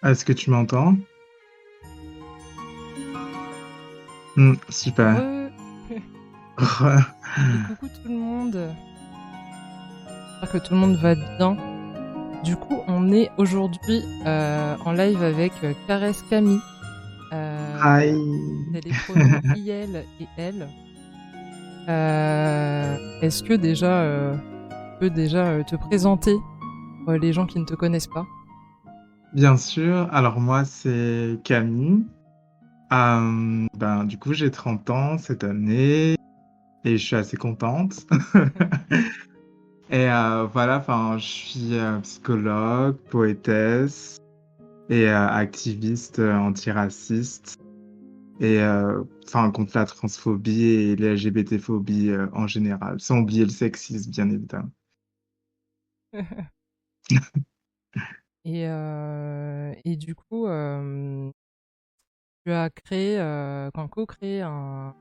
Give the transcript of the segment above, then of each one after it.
Est-ce que tu m'entends? Super. Re et coucou tout le monde. J'espère que tout le monde va bien. Du coup, on est aujourd'hui en live avec Caresse Camille. Hi. C'est les pronoms IL et elle. Est-ce que déjà, tu peux déjà te présenter pour les gens qui ne te connaissent pas? Bien sûr. Alors moi, c'est Camille. Du coup, j'ai 30 ans cette année et je suis assez contente. Et voilà, enfin, je suis psychologue, poétesse et activiste antiraciste et enfin contre la transphobie et les LGBT-phobies en général, sans oublier le sexisme, bien évidemment. Et du coup, tu as créé, co-créé un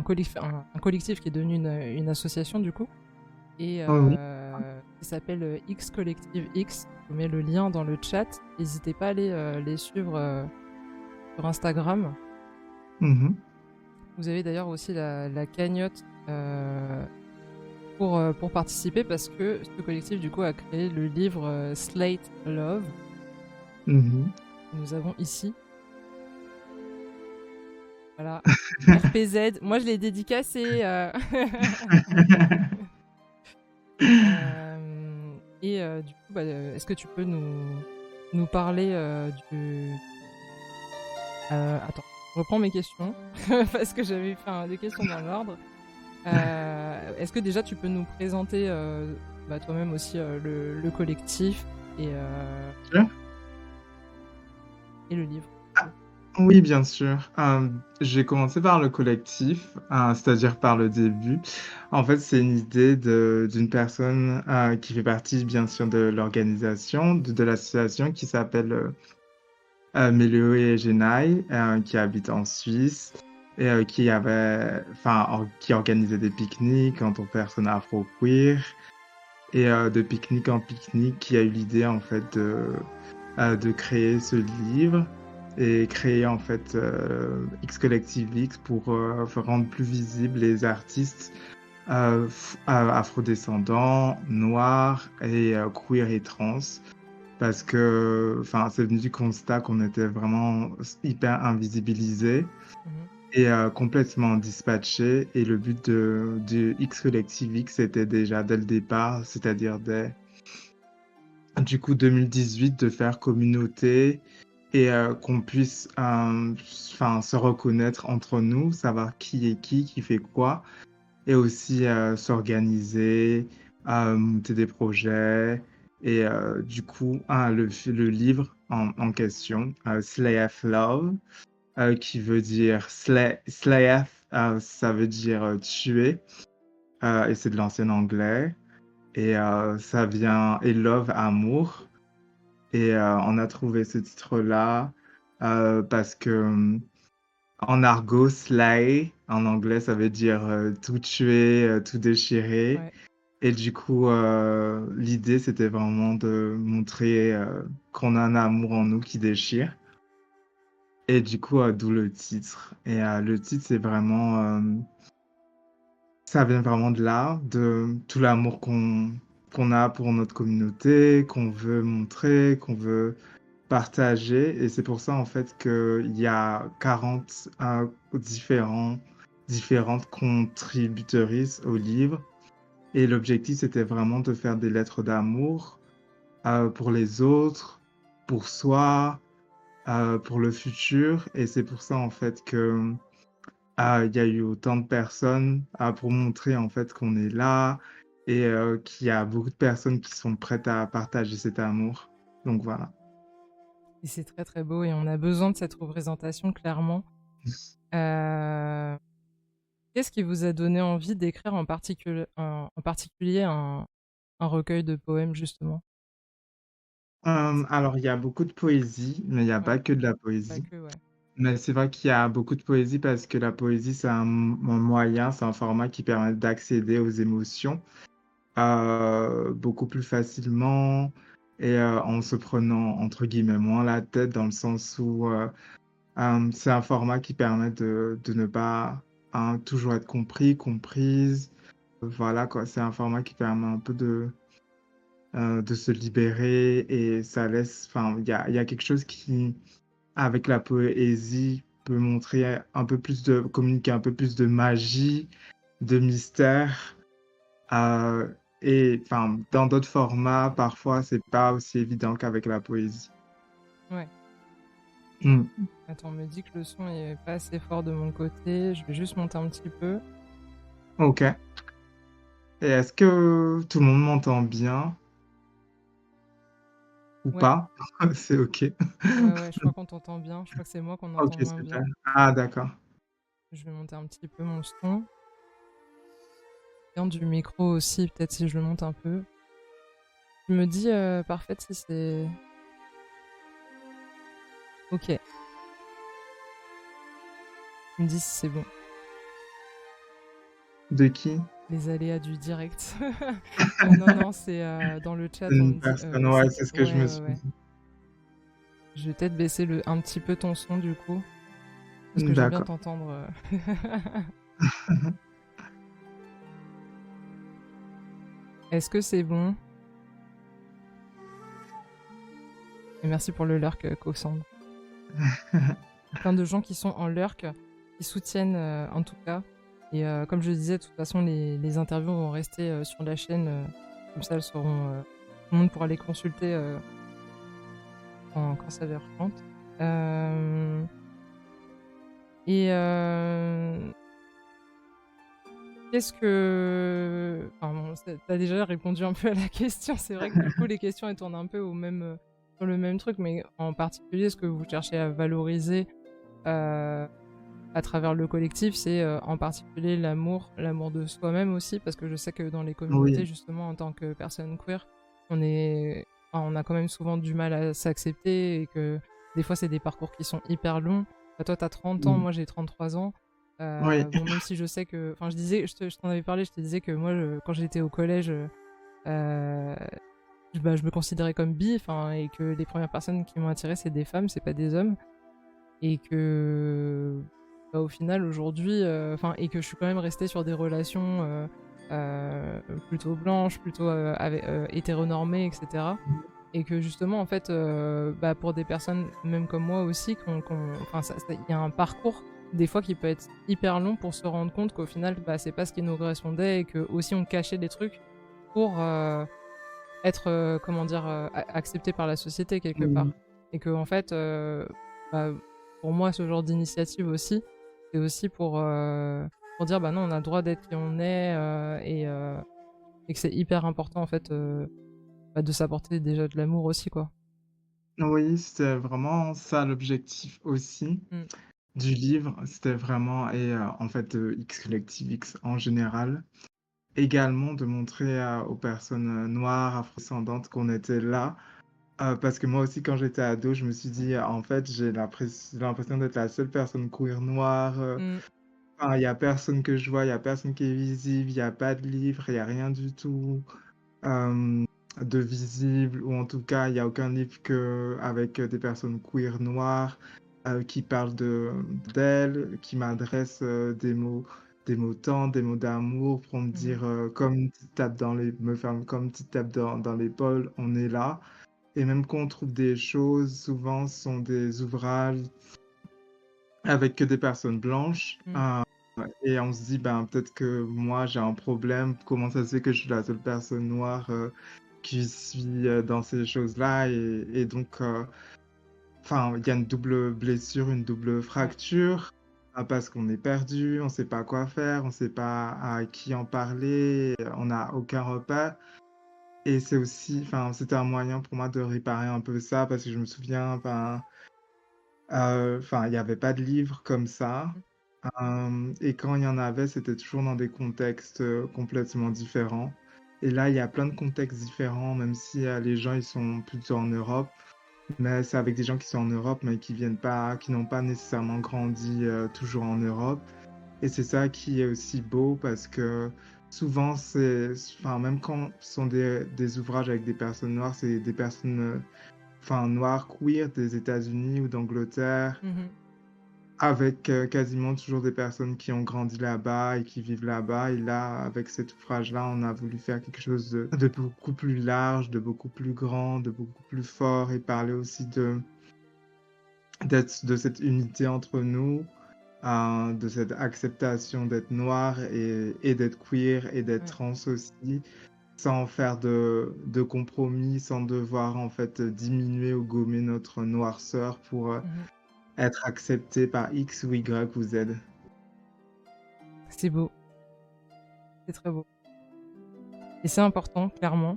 collectif qui est devenu une association du coup et Oh oui. qui s'appelle X Collective X. Je vous mets le lien dans le chat. N'hésitez pas à aller les suivre sur Instagram. Mhm. Vous avez d'ailleurs aussi la cagnotte pour participer parce que ce collectif du coup a créé le livre Slate Love Mhm. que nous avons ici. Voilà. RPZ. Moi je l'ai dédicacé. Du coup, est-ce que tu peux nous parler attends, je reprends mes questions parce que j'avais fait des questions dans l'ordre. Est-ce que déjà tu peux nous présenter toi-même aussi le collectif et, euh, Sûr. et le livre? Oui, bien sûr. J'ai commencé par le collectif, c'est-à-dire par le début. En fait, c'est une idée d'une personne qui fait partie, bien sûr, de l'organisation, de l'association qui s'appelle Méléo et Genaille, qui habite en Suisse et qui organisait des pique-niques entre personnes afro-queer et de pique-nique en pique-nique, qui a eu l'idée, en fait, de créer ce livre et créer en fait X Collective X pour rendre plus visibles les artistes afrodescendants, noirs et queer et trans. Parce que enfin, c'est venu du constat qu'on était vraiment hyper invisibilisés Mhm. et complètement dispatchés. Et le but de X Collective X, c'était déjà dès le départ, c'est-à-dire dès du coup 2018, de faire communauté et qu'on puisse enfin, se reconnaître entre nous, savoir qui est qui fait quoi, et aussi s'organiser, monter des projets. Et du coup, le livre en question, Slay F Love, qui veut dire Slay F, ça veut dire tuer, et c'est de l'ancien anglais. Et ça vient, et Love, amour. Et on a trouvé ce titre-là parce que en argot, slay, en anglais, ça veut dire tout tuer, tout déchirer. Ouais. Et du coup, l'idée, c'était vraiment de montrer qu'on a un amour en nous qui déchire. Et du coup, d'où le titre. Et le titre, c'est vraiment, ça vient vraiment de là, de tout l'amour qu'on a pour notre communauté, qu'on veut montrer, qu'on veut partager. Et c'est pour ça, en fait, qu'il y a 40 différentes contributrices au livre. Et l'objectif, c'était vraiment de faire des lettres d'amour pour les autres, pour soi, pour le futur. Et c'est pour ça, en fait, que il y a eu autant de personnes pour montrer, en fait, qu'on est là et qu'il y a beaucoup de personnes qui sont prêtes à partager cet amour. Donc voilà. Et c'est très très beau et on a besoin de cette représentation clairement. Euh, Qu'est-ce qui vous a donné envie d'écrire en particulier un recueil de poèmes justement? Alors, il y a beaucoup de poésie, mais il n'y a Ouais, pas que de la pas poésie. que, ouais. Mais c'est vrai qu'il y a beaucoup de poésie parce que la poésie, c'est un moyen, c'est un format qui permet d'accéder aux émotions beaucoup plus facilement, et en se prenant entre guillemets «moins la tête» dans le sens où, c'est un format qui permet de ne pas, toujours être compris, comprise. Voilà quoi, c'est un format qui permet un peu de se libérer et ça laisse enfin, il y a quelque chose qui, avec la poésie, peut montrer un peu plus de communiquer un peu plus de magie, de mystère, et enfin, dans d'autres formats, parfois, c'est pas aussi évident qu'avec la poésie. Ouais. Mmh. Attends, on me dit que le son est pas assez fort de mon côté. Je vais juste monter un petit peu. OK, et est-ce que tout le monde m'entend bien ou Ouais, pas? C'est OK. ouais, ouais, je crois qu'on t'entend bien. Je crois que c'est moi qu'on OK, entend moins super. bien. Ah d'accord. Je vais monter un petit peu mon son. Bien du micro aussi, peut-être si je le monte un peu. Je me dis, parfaite si c'est OK. Tu me dis si c'est bon. De qui? Les aléas du direct. Non, non, c'est, dans le chat, on Une me dit, personne, ouais, c'est c'est ce que je ouais, me ouais, suis ouais. dit. Je vais peut-être baisser un petit peu ton son du coup, parce que j'aime bien D'accord. t'entendre. Est-ce que c'est bon? Et merci pour le lurk, Cassandre. Il y a plein de gens qui sont en lurk, qui soutiennent, en tout cas. Et comme je disais, de toute façon, les interviews vont rester, sur la chaîne, comme ça elles seront, tout le monde pourra les consulter, quand ça les retente. Hem et qu'est-ce que enfin bon, tu déjà répondu un peu à la question. C'est vrai que du coup, les questions, elles tournent un peu au même, sur le même truc, mais en particulier, ce que vous cherchez à valoriser, heu, à travers le collectif, c'est, en particulier l'amour de soi-même aussi, parce que je sais que dans les communautés, Oui, justement, en tant que personne queer, on est on a quand même souvent du mal à s'accepter et que des fois, c'est des parcours qui sont hyper longs. Bah, toi, tu as 30 ans, mmh, moi, j'ai 33 ans. oui, Bon, même si je sais que enfin, je t'en avais parlé, je te disais que moi, quand j'étais au collège, heu, bah, je me considérais comme bi, enfin et que les premières personnes qui m'ont attirée, c'est des femmes, c'est pas des hommes. Et que, bah, au final aujourd'hui, enfin et que je suis quand même restée sur des relations, plutôt blanches, plutôt, hétéronormées et cetera. Et que justement en fait, bah, pour des personnes même comme moi aussi qu'on enfin ça il y a un parcours des fois qui peut être hyper long pour se rendre compte qu'au final, bah, c'est pas ce qui nous correspondait et qu'aussi on cachait des trucs pour, être, comment dire? Accepté par la société quelque mmh, part. Et qu'en fait, bah, pour moi, ce genre d'initiative aussi, c'est aussi pour dire: «Bah, non, on a le droit d'être qui on est», et que c'est hyper important en fait, bah, de s'apporter déjà de l'amour aussi, quoi. oui, c'était vraiment ça l'objectif aussi Mmh. du livre. C'était vraiment et en fait, X Collective X en général. Également de montrer, aux personnes, noires, afrodescendantes qu'on était là, parce que moi aussi quand j'étais ado, je me suis dit: «En fait, j'ai l'impression d'être la seule personne queer noire, Mmh. enfin, il y a personne que je vois, il y a personne qui est visible, il y a pas de livre, il y a rien du tout, hem, de visible ou en tout cas, il y a aucun livre avec, des personnes queer noires, qui parlent d'elles, qui m'adressent, des mots tendres, des mots d'amour pour me Mmh. dire, comme une petite tape me faire comme une petite tape dans l'épaule, on est là, et même quand on trouve des choses, souvent ce sont des ouvrages avec que des personnes blanches, Mmh. et on se dit: «Ben, peut-être que moi j'ai un problème. Comment ça se fait que je suis la seule personne noire, qui suis, dans ces choses-là?» Et donc, enfin, il y a une double blessure, une double Ouais. fracture, parce qu'on est perdu, on sait pas quoi faire, on sait pas à qui en parler, on n'a aucun repère, et c'est aussi enfin, c'était un moyen pour moi de réparer un peu ça parce que je me souviens, ben, enfin, il y avait pas de livre comme ça. Mmh. Et quand il y en avait, c'était toujours dans des contextes, complètement différents, et là, il y a plein de contextes différents, même si, les gens, ils sont plutôt en Europe, mais c'est avec des gens qui sont en Europe, mais qui n'ont pas nécessairement grandi, toujours en Europe, et c'est ça qui est aussi beau parce que souvent, enfin, même quand ce sont des ouvrages avec des personnes noires, c'est des personnes, enfin, noires, queer des États-Unis ou d'Angleterre, Mmh. avec quasiment toujours des personnes qui ont grandi là-bas et qui vivent là-bas. Et là, avec cet ouvrage-là, on a voulu faire quelque chose de beaucoup plus large, de beaucoup plus grand, de beaucoup plus fort et parler aussi de cette unité entre nous, de cette acceptation d'être noir et d'être queer et d'être Ouais. trans aussi, sans faire de compromis, sans devoir en fait diminuer ou gommer notre noirceur pour Mmh. être accepté par X ou Y ou Z. C'est beau, c'est très beau et c'est important clairement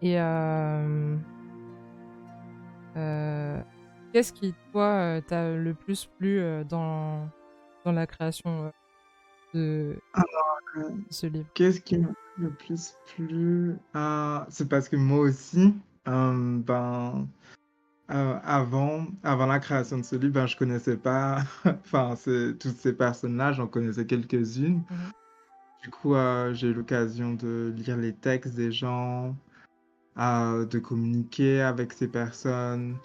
et heu, qu'est-ce qui toi, t'a le plus plu, dans la création, de Alors, ce livre? qu'est-ce qui m'a le plus plu? C'est parce que moi aussi, ben, avant la création de ce livre, ben, je connaissais pas enfin, toutes ces personnes-là, j'en connaissais quelques-unes. Mmh. Du coup, j'ai eu l'occasion de lire les textes des gens, de communiquer avec ces personnes,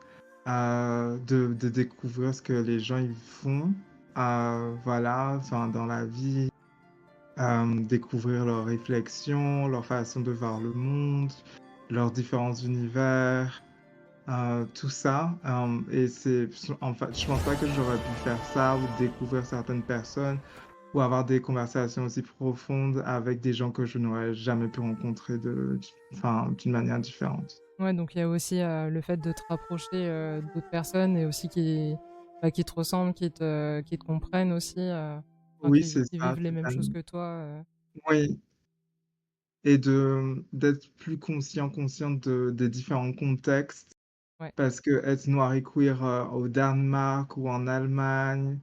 de découvrir ce que les gens ils font, voilà, enfin, dans la vie, découvrir leurs réflexions, leur façon de voir le monde, leurs différents univers, tout ça, et en fait, je pense pas que j'aurais pu faire ça ou découvrir certaines personnes ou avoir des conversations aussi profondes avec des gens que je n'aurais jamais pu rencontrer enfin, d'une manière différente. Ouais, donc il y a aussi, le fait de te rapprocher, d'autres personnes et aussi qui te ressemblent, qui te comprennent aussi, enfin Oui, c'est qui ça, vivent les mêmes choses totalement. que toi, Oui, et d'être plus consciente des différents contextes, ouais. parce que être noir et queer, au Danemark ou en Allemagne,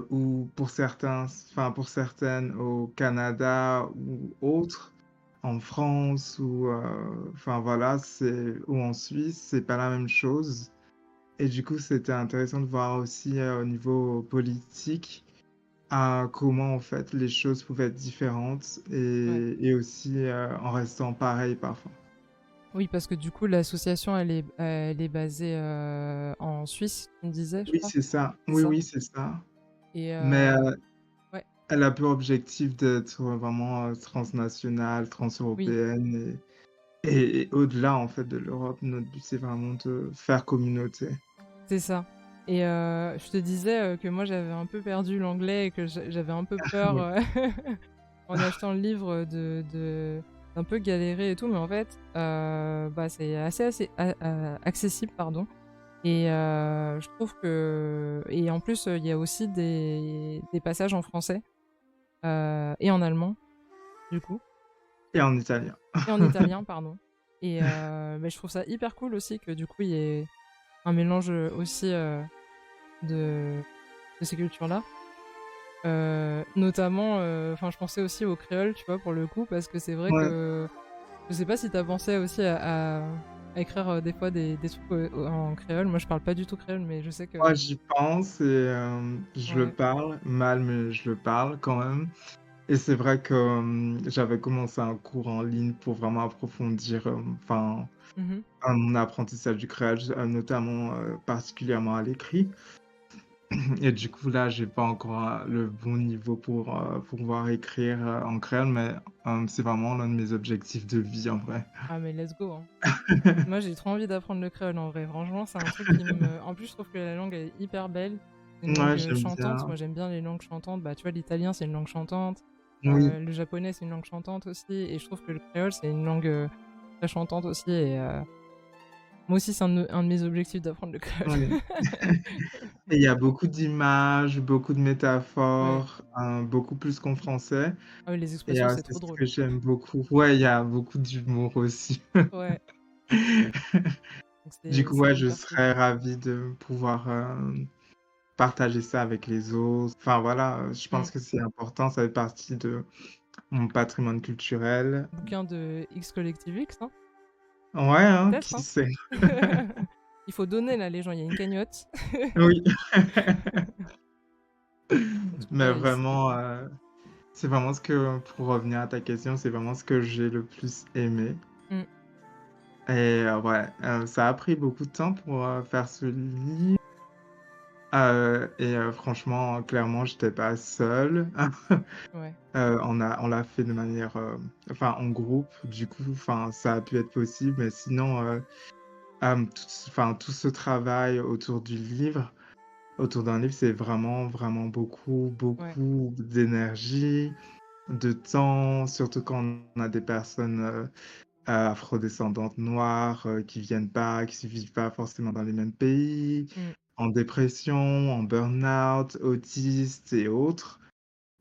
ou pour certains, enfin pour certaines au Canada ou autres, en France ou enfin voilà, ou en Suisse, c'est pas la même chose. Et du coup, c'était intéressant de voir aussi, au niveau politique, comment en fait les choses pouvaient être différentes Ouais. et aussi, en restant pareil parfois. Oui, parce que du coup, l'association, elle est basée, en Suisse, tu me disais, je Oui, crois? c'est ça. C'est Oui, ça? oui, c'est ça. Et Mais, ouais, elle a pour objectif d'être vraiment, transnationale, oui, transeuropéenne et au-delà en fait de l'Europe. Notre but, c'est vraiment de faire communauté. c'est ça. Et je te disais, que moi, j'avais un peu perdu l'anglais et que j'avais un peu peur, Oui. en achetant le livre, d'un peu galérer et tout, mais en fait, bah, c'est assez accessible, pardon. Et je trouve que et en plus, il y a aussi des passages en français, et en allemand, du coup, Et en italien. et en italien, pardon. Et je trouve ça hyper cool aussi que, du coup, il y ait un mélange, aussi, de ces cultures-là. Notamment, enfin, je pensais aussi au créole, tu vois, pour le coup, parce que c'est vrai Ouais, que je sais pas si tu as pensé aussi à écrire, des fois des trucs, en créole. Moi, je parle pas du tout créole, mais je sais que moi j'y pense et je le ouais. parle mal, mais je le parle quand même. Et c'est vrai que, j'avais commencé un cours en ligne pour vraiment approfondir, enfin, Mmh. mon apprentissage du créole, notamment, particulièrement à l'écrit. Et du coup, là, j'ai pas encore, le bon niveau pour pouvoir écrire, en créole, mais, c'est vraiment l'un de mes objectifs de vie en vrai. Ah mais let's go, hein. Moi, j'ai trop envie d'apprendre le créole, en vrai. Franchement, c'est un truc qui me en plus, je trouve que la langue, elle est hyper belle. C'est une langue, Ouais, j'aime chantante. bien. Moi, j'aime bien les langues chantantes. Bah, tu vois, l'italien, c'est une langue chantante. Oui. Le japonais, c'est une langue chantante aussi et je trouve que le créole, c'est une langue, très chantante aussi et moi aussi, c'est un de mes objectifs d'apprendre le créole. Oui. Et il y a beaucoup d'images, beaucoup de Ouais. métaphores, beaucoup plus qu'en français Ah oui, les et expressions, c'est c'est trop ce drôle. que j'aime beaucoup. Ouais, il y a beaucoup d'humour aussi. Ouais, donc Du c'est coup, c'est ouais, je hyper cool. serais ravi de pouvoir, partager ça avec les autres. Enfin voilà, je Mmh. pense que c'est important, ça fait partie de mon patrimoine culturel. Bouquin de X Collective X, hein? Ouais, hein, Peut-être, qui hein? sait? Il faut donner là, les gens, il y a une cagnotte. Oui. En tout Mais cas, c'était vraiment, cool. c'est vraiment ce que pour revenir à ta question, c'est vraiment ce que j'ai le plus aimé Mmh, et ouais, ça a pris beaucoup de temps pour, faire ce livre, et franchement, clairement, j'étais pas seul. ouais, On l'a fait de manière, enfin en groupe, du coup, enfin ça a pu être possible, mais sinon, tout ce travail autour d'un livre, c'est vraiment, vraiment beaucoup, ouais, beaucoup d'énergie, de temps, surtout quand on a des personnes, afrodescendantes noires, qui vivent pas forcément dans les mêmes pays, mmh, en dépression, en burn-out, autistes et autres.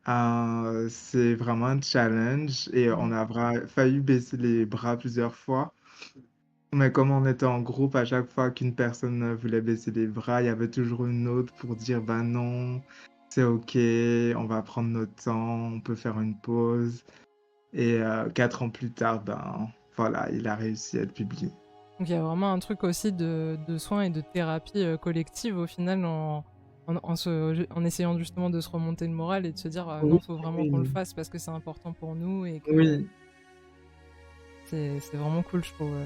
C'est vraiment un challenge et mmh on mh. a failli baisser les bras plusieurs fois. Mais comme on était en groupe, à chaque fois qu'une personne, voulait baisser les bras, il y avait toujours une autre pour dire: «Bah non, c'est OK, on va prendre notre temps, on peut faire une pause» et 4 ans plus tard, ben, voilà, il a réussi à être publié. Donc il y a vraiment un truc aussi de soins et de thérapie, collective au final en essayant justement de se remonter le moral et de se dire: Oui, «Non, faut vraiment qu'on le oui, fasse parce que c'est important pour nous» et que oui. c'est vraiment cool je trouve,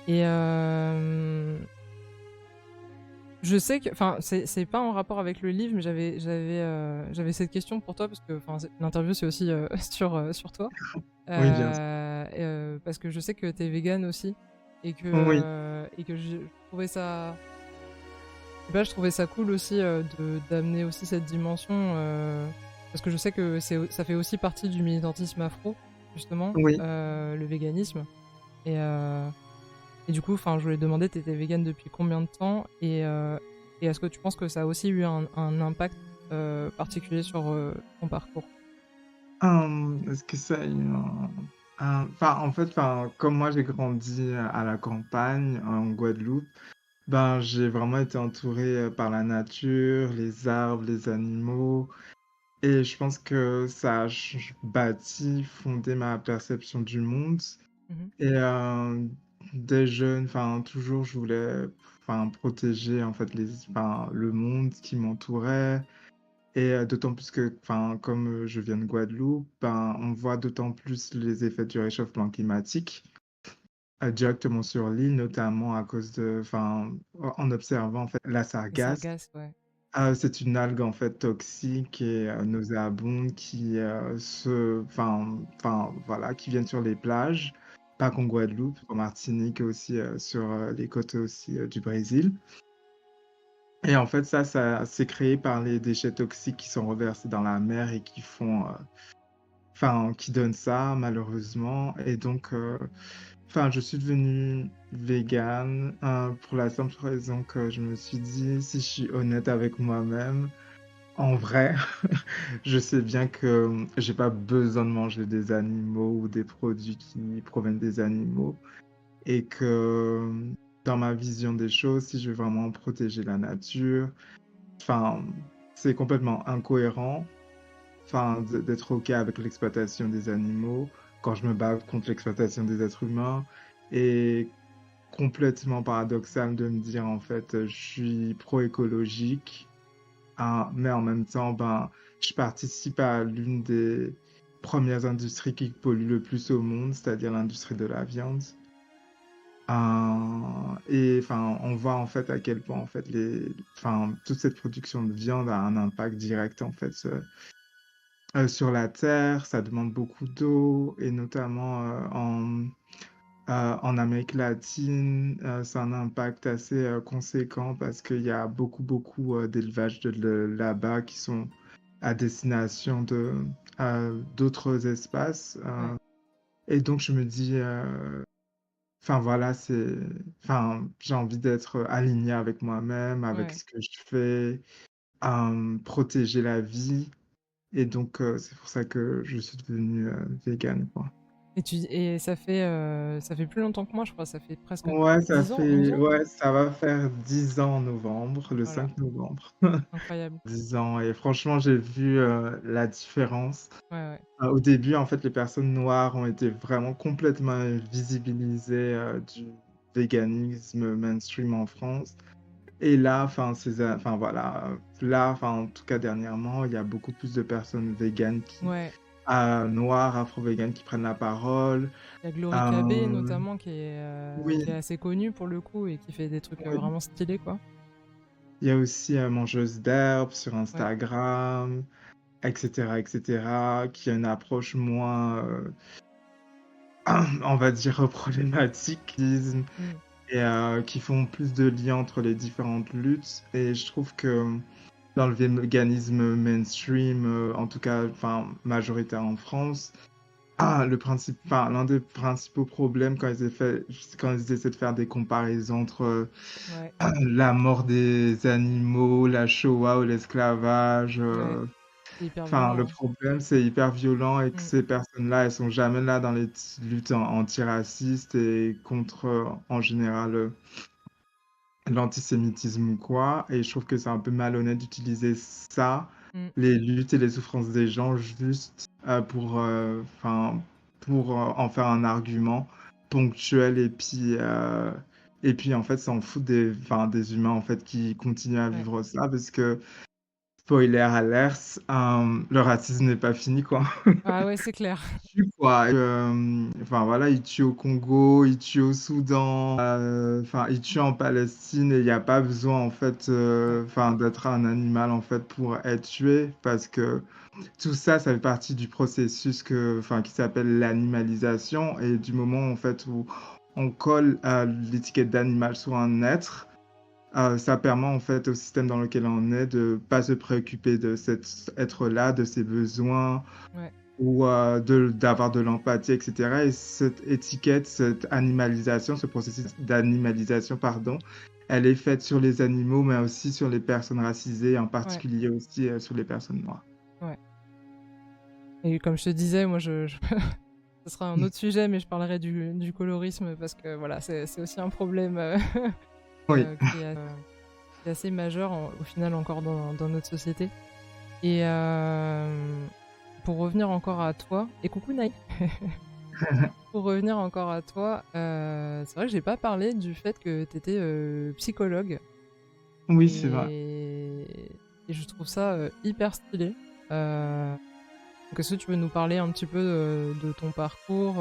et je sais que enfin, c'est pas en rapport avec le livre, mais j'avais cette question pour toi parce que enfin, l'interview c'est aussi, sur toi, Oui, bien sûr. parce que je sais que tu es végane aussi Oui. et que je trouvais ça je sais pas, je trouvais ça cool aussi, de d'amener aussi cette dimension, parce que je sais que ça fait aussi partie du militantisme afro, justement, Oui. le véganisme et du coup, enfin, je voulais te demander, tu étais végane depuis combien de temps et est-ce que tu penses que ça a aussi eu un impact, particulier sur, ton parcours? Est-ce que ça a eu enfin, en fait, enfin, comme moi j'ai grandi, à la campagne, en Guadeloupe, ben, j'ai vraiment été entouré, par la nature, les arbres, les animaux et je pense que ça a bâti, fondé ma perception du monde Mmh mh. et dès jeune, enfin, toujours je voulais, enfin, protéger, en fait, le monde qui m'entourait. Et d'autant plus que, enfin, comme, je viens de Guadeloupe, ben, on voit d'autant plus les effets du réchauffement climatique, directement sur l'île, notamment à cause de enfin, en observant, en fait, la Les sargasse. sargasses, ouais. C'est une algue, en fait, toxique et nauséabonde qui, voilà, qui viennent sur les plages, pas qu'en Guadeloupe, en Martinique aussi, sur, les côtes aussi, du Brésil. Et en fait, ça c'est créé par les déchets toxiques qui sont reversés dans la mer et qui font, qui donnent ça malheureusement et donc je suis devenu végane, pour la simple raison que je me suis dit: «Si je suis honnête avec moi-même, en vrai, je sais bien que, j'ai pas besoin de manger des animaux ou des produits qui proviennent des animaux et que, dans ma vision des choses, si je veux vraiment protéger la nature, Enfin, c'est complètement incohérent, d'être OK avec l'exploitation des animaux, quand je me bats contre l'exploitation des êtres humains et complètement paradoxal de me dire, en fait, je suis pro-écologique, mais en même temps, ben, je participe à l'une des premières industries qui polluent le plus au monde, c'est-à-dire l'industrie de la viande. Et enfin, on voit en fait à quel point en fait toute cette production de viande a un impact direct en fait, sur la terre. Ça demande beaucoup d'eau et notamment, en Amérique latine, c'est un impact assez, conséquent parce qu'il y a beaucoup, beaucoup, d'élevages là-bas qui sont à destination d'autres espaces, Ouais, et donc je me dis, enfin voilà, j'ai envie d'être aligné avec moi-même, avec ouais. ce que je fais, protéger la vie et donc c'est pour ça que je suis devenu, végan, quoi. Et ça fait plus longtemps que moi, je crois, ça fait presque Ouais, 10 ans, 11 ans? ça va faire 10 ans en novembre, le Voilà, 5 novembre. incroyable. 10 ans et franchement, j'ai vu, la différence. Ouais, ouais. Au début, en fait, les personnes noires ont été vraiment complètement visibilisées, du véganisme mainstream en France. Et là, enfin, enfin voilà, là, enfin, en tout cas dernièrement, il y a beaucoup plus de personnes véganes Ouais. noires, afro-véganes qui prennent la parole. Il y a Glory Cabé Euh, notamment oui, qui est assez connue pour le coup et qui fait des trucs, oui. vraiment stylés, quoi. Il y a aussi Mangeuse d'herbe sur Ouais. Instagram, et cetera, qui a une approche moins, on va dire, problématique Mmh. et qui font plus de liens entre les différentes luttes. Et je trouve que dans le véganisme mainstream, en tout cas, enfin, majoritaire en France, l'un des principaux problèmes quand ils essaient de faire des comparaisons entre Ouais. la mort des animaux, la Shoah ou l'esclavage, Ouais. C'est hyper enfin, le violent, hein. problème, c'est hyper violent et que Mmh. ces personnes-là, elles sont jamais là dans les luttes antiracistes et contre, en général, l'antisémitisme ou quoi. Et je trouve que c'est un peu malhonnête d'utiliser ça, Mmh. les luttes et les souffrances des gens, juste enfin, pour en faire un argument ponctuel et puis en fait s'en foutre enfin, des humains en fait qui continuent à Ouais. vivre ça parce que spoiler alert, le racisme n'est pas fini quoi. Ah ouais, c'est clair. Tue quoi, enfin voilà, il tue au Congo, il tue au Soudan, enfin il tue en Palestine et il y a pas besoin en fait, Ouais. enfin d'être un animal en fait pour être tué parce que tout ça, ça fait partie du processus enfin qui s'appelle l'animalisation et du moment en fait où on colle, l'étiquette d'animal sur un être, ça permet en fait au système dans lequel on est de pas se préoccuper de cet être-là, de ses besoins, Ouais. ou d'avoir de l'empathie, et cetera. Et cette étiquette, cette animalisation, ce processus d'animalisation, pardon, elle est faite sur les animaux, mais aussi sur les personnes racisées, en Ouais. particulier aussi sur les personnes noires. Ouais. Et comme je te disais, moi je ce sera un Mm. autre sujet, mais je parlerai du colorisme parce que voilà, c'est aussi un problème, Oui. qui est assez majeur au final encore dans notre société. Et pour revenir encore à toi et coucou Naï. Pour revenir encore à toi, c'est vrai que j'ai pas parlé du fait que tu étais, psychologue Oui, c'est vrai. et je trouve ça, hyper stylé. Donc est-ce que tu veux nous parler un petit peu, de ton parcours,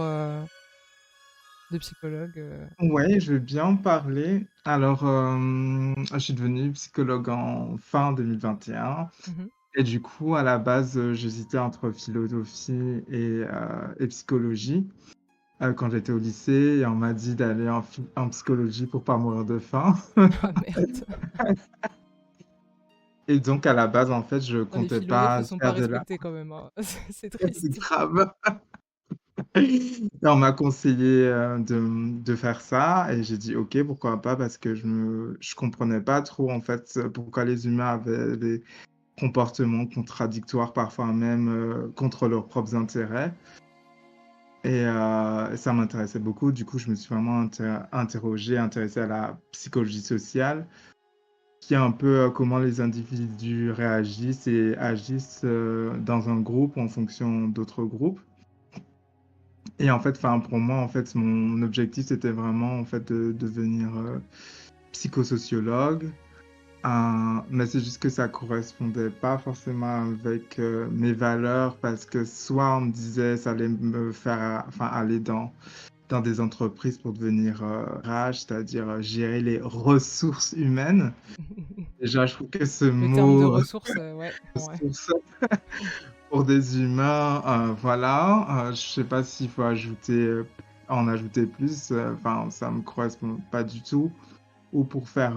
de psychologue, Ouais, je veux bien en parler. Alors, je suis devenu psychologue en fin 2021. Mmh mh. Et du coup, à la base, j'hésitais entre philosophie et psychologie. Quand j'étais au lycée et on m'a dit d'aller en psychologie pour pas mourir de faim. Ah merde! Et donc à la base, en fait, je Putain, les comptais philosophes, ils pas sont pas faire de la respectés quand même, hein. C'est c'est triste. grave. Et on m'a conseillé, de faire ça et j'ai dit: «OK, pourquoi pas?» parce que je comprenais pas trop, en fait, pourquoi les humains avaient des comportements contradictoires, parfois même, contre leurs propres intérêts. Et ça m'intéressait beaucoup. Du coup, je me suis vraiment intéressé à la psychologie sociale, qui est un peu, comment les individus réagissent et agissent, dans un groupe en fonction d'autres groupes. Et en fait, enfin, pour moi, en fait, mon objectif, c'était vraiment, en fait, de devenir, psychosociologue. Mais c'est juste que ça correspondait pas forcément avec, mes valeurs parce que soit on me disait ça allait me faire, enfin, aller dans des entreprises pour devenir, RH, c'est-à-dire, gérer les ressources humaines. Déjà, je trouve que ce Le terme de mot, ressources, ouais, ouais. ressources pour des humains, voilà, je sais pas s'il faut en ajouter plus, enfin, ça me correspond pas du tout. Ou pour faire,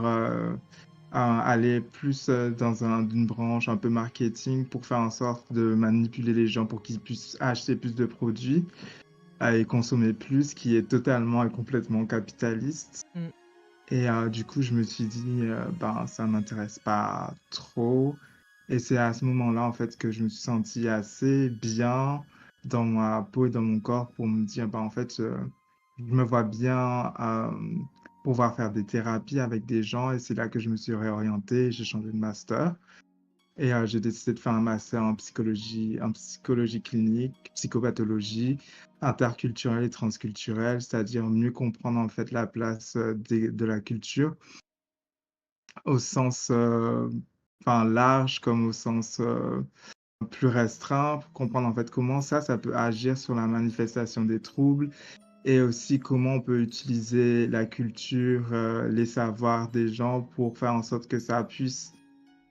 aller plus, dans une branche un peu marketing pour faire en sorte de manipuler les gens pour qu'ils puissent acheter plus de produits, et consommer plus, qui est totalement et complètement capitaliste. Mmh. Et du coup, je me suis dit, «Ben, ça m'intéresse pas trop» et c'est à ce moment-là, en fait, que je me suis senti assez bien dans ma peau et dans mon corps pour me dire: «Bah, en fait, je me vois bien, pouvoir faire des thérapies avec des gens» et c'est là que je me suis réorienté, j'ai changé de master et j'ai décidé de faire un master en psychologie clinique, psychopathologie, interculturelle et transculturelle, c'est-à-dire mieux comprendre, en fait, la place, de la culture au sens, enfin large comme au sens, plus restreint, pour comprendre en fait comment ça peut agir sur la manifestation des troubles et aussi comment on peut utiliser la culture, les savoirs des gens pour faire en sorte que ça puisse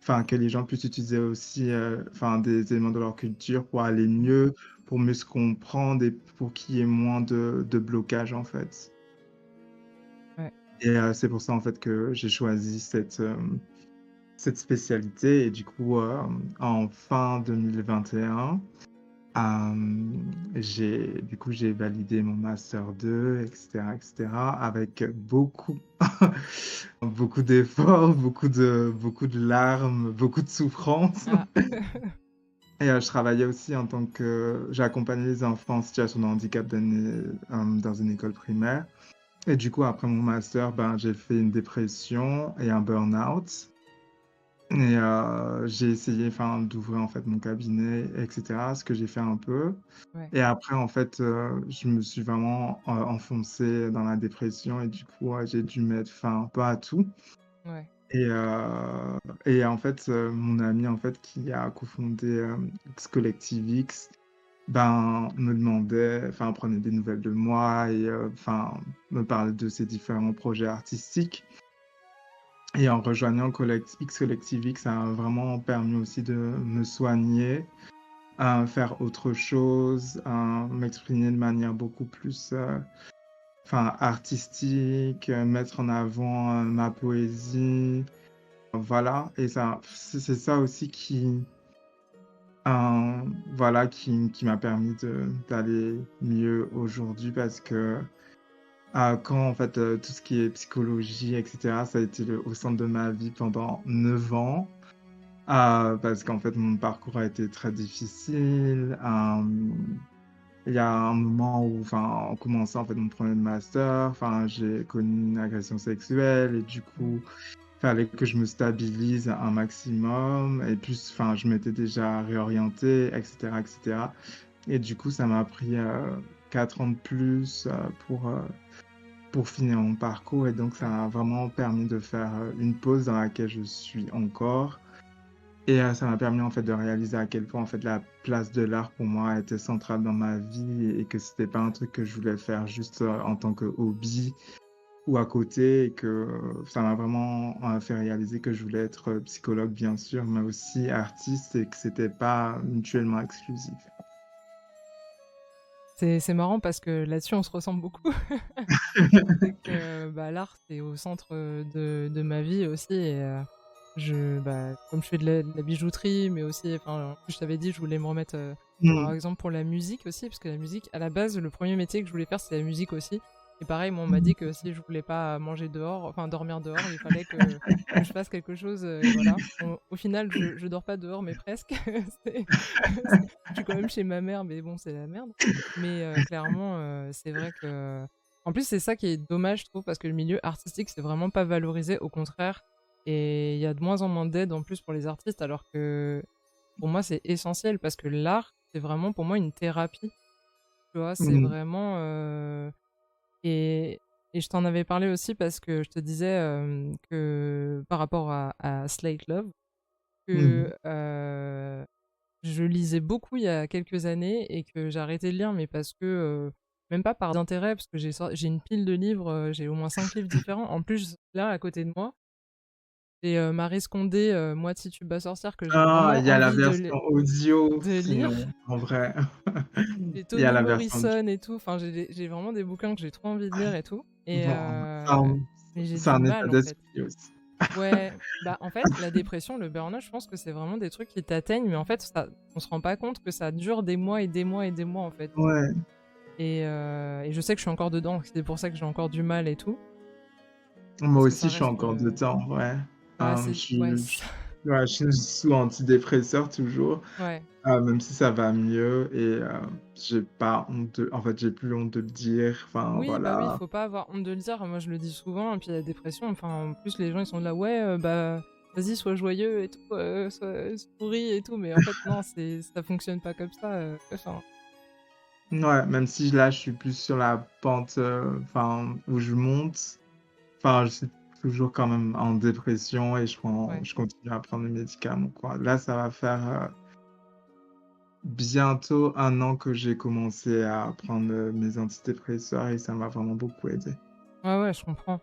enfin que les gens puissent utiliser aussi, enfin des éléments de leur culture pour aller mieux, pour mieux se comprendre et pour qu'il y ait moins de blocage en fait. Ouais. Et c'est pour ça en fait que j'ai choisi cette spécialité et du coup, en fin 2021, j'ai validé mon master 2 et cetera avec beaucoup beaucoup d'efforts, beaucoup de larmes, beaucoup de souffrances Ah. et je travaillais aussi en tant que j'ai accompagné les enfants en situation de handicap dans une école primaire et du coup après mon master, ben, j'ai fait une dépression et un burn-out. Et j'ai essayé, enfin, d'ouvrir, en fait, mon cabinet et cetera, ce que j'ai fait un peu Ouais, et après, en fait, je me suis vraiment, enfoncé dans la dépression et du coup, j'ai dû mettre fin un peu à tout ouais. et en fait, mon ami, en fait, qui a cofondé, X Collective X, ben, me demandait enfin, prenait des nouvelles de moi et enfin, me parlait de ses différents projets artistiques. Et en rejoignant X Collective X, ça a vraiment permis aussi de me soigner, faire autre chose, m'exprimer de manière beaucoup plus, enfin artistique, mettre en avant, ma poésie, voilà et ça c'est ça aussi voilà qui m'a permis d'aller mieux aujourd'hui parce que, quand en fait, tout ce qui est psychologie et cetera, ça a été au centre de ma vie pendant 9 ans. Parce qu'en fait, mon parcours a été très difficile. Il y a un moment où, enfin, en commençant en fait mon premier master, enfin, j'ai connu une agression sexuelle et du Mmh. coup, il fallait que je me stabilise un maximum et puis, enfin, je m'étais déjà réorienté, et cetera, et cetera. Et du coup, ça m'a pris 4 ans de plus pour finir mon parcours et donc ça Ouais. m'a vraiment permis de faire une pause dans laquelle je suis encore. Et ça m'a permis, en fait, de réaliser à quel point, en fait, la place de l'art pour moi était centrale dans ma vie et que c'était pas un truc que je voulais faire juste, en tant que hobby ou à côté et que ça m'a vraiment, fait réaliser que je voulais être, psychologue bien sûr, mais aussi artiste et que c'était pas mutuellement exclusif. C'est marrant parce que là-dessus, on se ressemble beaucoup. C'est que, bah, l'art, c'est au centre, de ma vie aussi et comme je fais de la bijouterie, mais aussi enfin, en plus, je t'avais dit, je voulais me remettre, par Mmh. exemple, pour la musique aussi, parce que la musique, à la base, le premier métier que je voulais faire, c'est la musique aussi et pareil, moi, on m'a Mmh. dit que si je voulais pas manger dehors, enfin dormir dehors, il fallait que je fasse quelque chose, et voilà. Au final, je dors pas dehors, mais presque. C'est je suis quand même chez ma mère, mais bon, c'est la merde. Mais clairement, c'est vrai que en plus, c'est ça qui est dommage, je trouve, parce que le milieu artistique, c'est vraiment pas valorisé, au contraire. Et il y a de moins en moins d'aide en plus pour les artistes, alors que pour moi, c'est essentiel parce que l'art, c'est vraiment pour moi une thérapie. Tu vois, c'est Mmh. vraiment. Et, et je t'en avais parlé aussi parce que je te disais que par rapport à Slate Love, Mmh. que je lisais beaucoup il y a quelques années et que j'ai arrêté de lire, mais parce que, même pas par intérêt, parce que j'ai une pile de livres, j'ai au moins 5 livres différents. En plus, là, à côté de moi, j'ai, Maryse Condé, Moi Titube à sorcière que j'ai Ah, il vraiment y a la envie version audio, de lire. sinon, en vrai. J'ai Il y a Toni la version audio. Morrison et tout, enfin j'ai vraiment des bouquins que j'ai trop envie de lire et tout et Bon, c'est un mais j'ai c'est du un état mal, en fait. d'esprit aussi. Ouais, bah, en fait, la dépression, le burn-out, je pense que c'est vraiment des trucs qui t'atteignent, mais en fait, ça on se rend pas compte que ça dure des mois et des mois et des mois, en fait. Ouais, Et je sais que je suis encore dedans, c'est pour ça que j'ai encore du mal et tout, moi parce que aussi, ça je suis reste, encore dedans, ouais. bah, Je c'est ouais, suis je ouais, je suis sous antidépresseur toujours, ouais. même si ça va mieux et j'ai pas honte de en fait, j'ai plus honte de le dire, enfin, Oui, bah, oui, voilà. faut pas avoir honte de le dire. Moi, je le dis souvent et puis la dépression, enfin, en plus, les gens, ils sont là: «Ouais, bah, vas-y, sois joyeux et tout, souris et tout», mais en fait, non, ça fonctionne pas comme ça, enfin, Ouais, même si là, je suis plus sur la pente, enfin, où je monte, enfin, je sais toujours quand même en dépression et Ouais. je continue à prendre les médicaments, quoi. Là, ça va faire bientôt 1 an que j'ai commencé à prendre mes antidépresseurs et ça m'a vraiment beaucoup aidé. Ouais, ouais, je comprends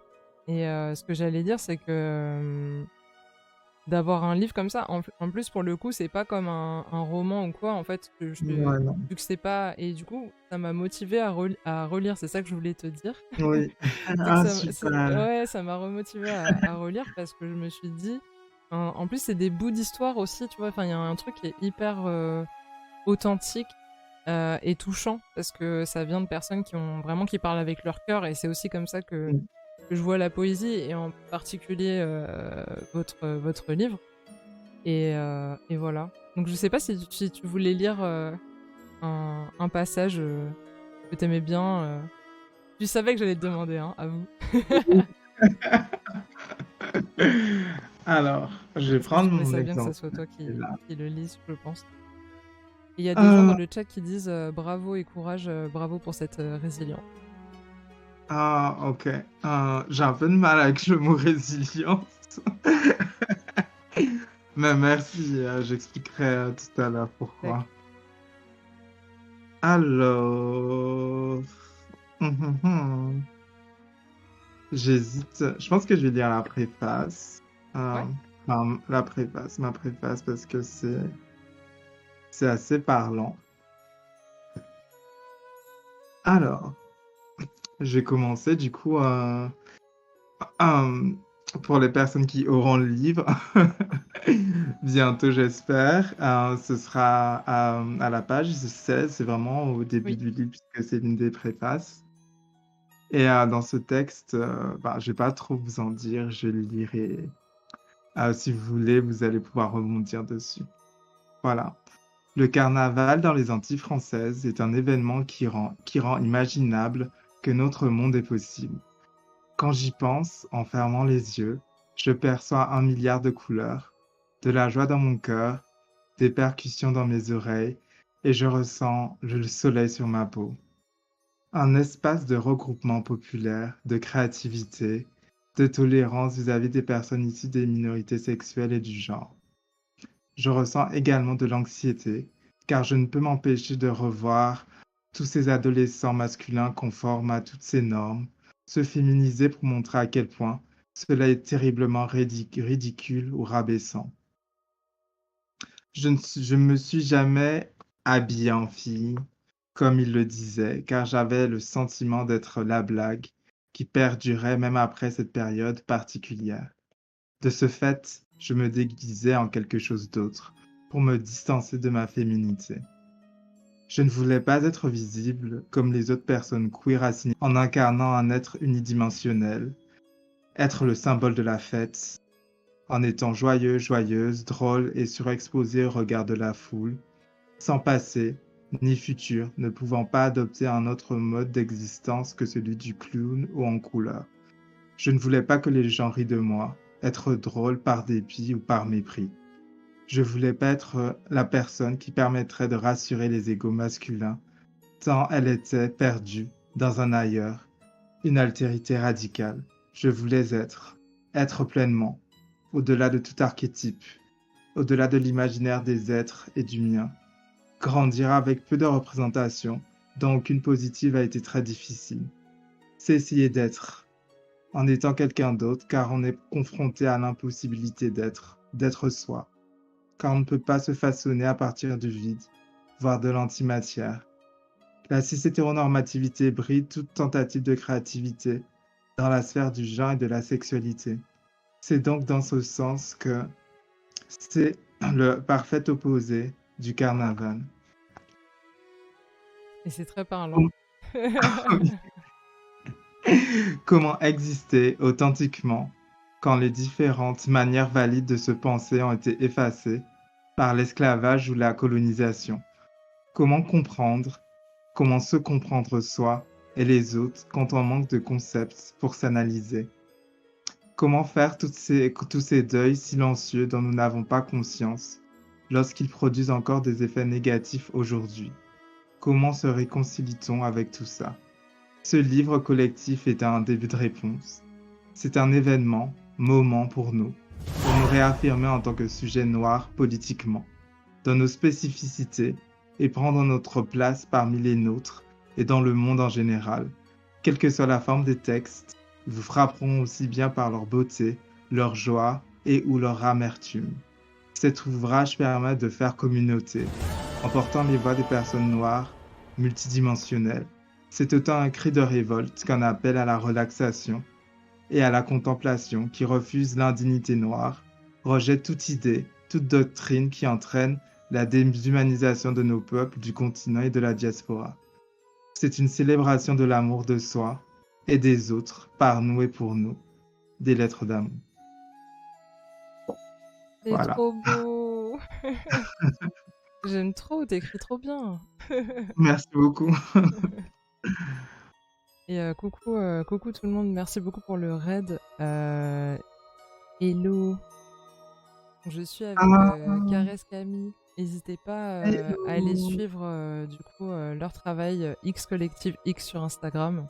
et ce que j'allais dire, c'est que, d'avoir un livre comme ça, en plus, pour le coup, c'est pas comme un roman ou quoi, en fait, que je Ouais, non. vu que c'est pas et du coup, ça m'a motivée à relire, c'est ça que je voulais te dire. Oui. C'est que Ah, super. ouais, ça m'a remotivée à relire parce que je me suis dit en plus, c'est des bouts d'histoire aussi, tu vois? Enfin, il y a un truc qui est hyper, authentique, et touchant parce que ça vient de personnes qui parlent avec leur cœur et c'est aussi comme ça Mmh. que je vois la poésie et en particulier, votre livre et voilà. Donc je sais pas si tu voulais lire, un passage, que tu aimais bien, tu savais que j'allais te demander, hein, avoue. Oui. Alors, je vais Parce que je prendre trouvais mon ça bien que ça exemple soit toi qui est là. qui le lise, je pense. Et il y a des gens dans Heu, le chat qui disent, «Bravo et courage, bravo pour cette, résilience». ah OK. J'ai un peu de mal avec le mot résilience. Mais merci, j'expliquerai, tout à l'heure D'acc pourquoi. Alors, mmh mh. J'hésite, je pense que je vais lire la préface, Ouais, enfin ma préface parce que c'est assez parlant. Alors, je vais commencer du coup, hem, pour les personnes qui auront le livre, bientôt j'espère, ce sera, à la page 16, c'est vraiment au début oui, du livre puisque c'est l'une des préfaces et dans ce texte, bah, je vais pas trop vous en dire, je le lirai. Si vous voulez, vous allez pouvoir rebondir dessus. Voilà. Le carnaval dans les Antilles françaises est un événement qui rend imaginable que notre monde est possible. Quand j'y pense, en fermant les yeux, je perçois 1 milliard de couleurs, de la joie dans mon cœur, des percussions dans mes oreilles, et je ressens le soleil sur ma peau. Un espace de regroupement populaire, de créativité, de tolérance vis-à-vis des personnes issues des minorités sexuelles et du genre. Je ressens également de l'anxiété, car je ne peux m'empêcher de revoir tous ces adolescents masculins conformes à toutes ces normes, se féminiser pour montrer à quel point cela est terriblement ridicule ou rabaissant. Je me suis jamais habillé en fille, comme il le disait, car j'avais le sentiment d'être la blague qui perdurait même après cette période particulière. De ce fait, je me déguisais en quelque chose d'autre, pour me distancer de ma féminité. Je ne voulais pas être visible comme les autres personnes queer assignées en incarnant un être unidimensionnel, être le symbole de la fête, en étant joyeux, joyeuse, drôle et surexposé au regard de la foule, sans passé ni futur, ne pouvant pas adopter un autre mode d'existence que celui du clown ou en couleur. Je ne voulais pas que les gens rient de moi, être drôle par dépit ou par mépris. Je voulais pas être la personne qui permettrait de rassurer les égos masculins, tant elle était perdue dans un ailleurs, une altérité radicale. Je voulais être pleinement, au-delà de tout archétype, au-delà de l'imaginaire des êtres et du mien. Grandir avec peu de représentation, dont aucune positive a été très difficile. C'est essayer d'être, en étant quelqu'un d'autre, car on est confronté à l'impossibilité d'être soi, car on ne peut pas se façonner à partir du vide, voire de l'antimatière. La cis-hétéronormativité bride toute tentative de créativité dans la sphère du genre et de la sexualité. C'est donc dans ce sens que c'est le parfait opposé du carnaval. et c'est très parlant. Com- Comment exister authentiquement quand les différentes manières valides de se penser ont été effacées par l'esclavage ou la colonisation? Comment comprendre, comment se comprendre soi et les autres quand on manque de concepts pour s'analyser? Comment faire tous ces deuils silencieux dont nous n'avons pas conscience lorsqu'ils produisent encore des effets négatifs aujourd'hui? Comment se réconcilie-t-on avec tout ça? Ce livre collectif est un début de réponse. C'est un événement, moment pour nous réaffirmer en tant que sujet noir politiquement, dans nos spécificités et prendre notre place parmi les nôtres et dans le monde en général. Quelle que soit la forme des textes, ils vous frapperont aussi bien par leur beauté, leur joie et ou leur amertume. Cet ouvrage permet de faire communauté, en portant les voix des personnes noires, multidimensionnelles. C'est autant un cri de révolte qu'un appel à la relaxation et à la contemplation qui refuse l'indignité noire, rejette toute idée, toute doctrine qui entraîne la déshumanisation de nos peuples, du continent et de la diaspora. C'est une célébration de l'amour de soi et des autres, par nous et pour nous, des lettres d'amour. C'est Voilà. trop beau. J'aime trop, t'écris trop bien. Merci beaucoup. Et coucou tout le monde, merci beaucoup pour le raid. Hello, je suis avec Ah, Caresse Camille. N'hésitez pas à aller hello. suivre du coup leur travail X Collective X sur Instagram.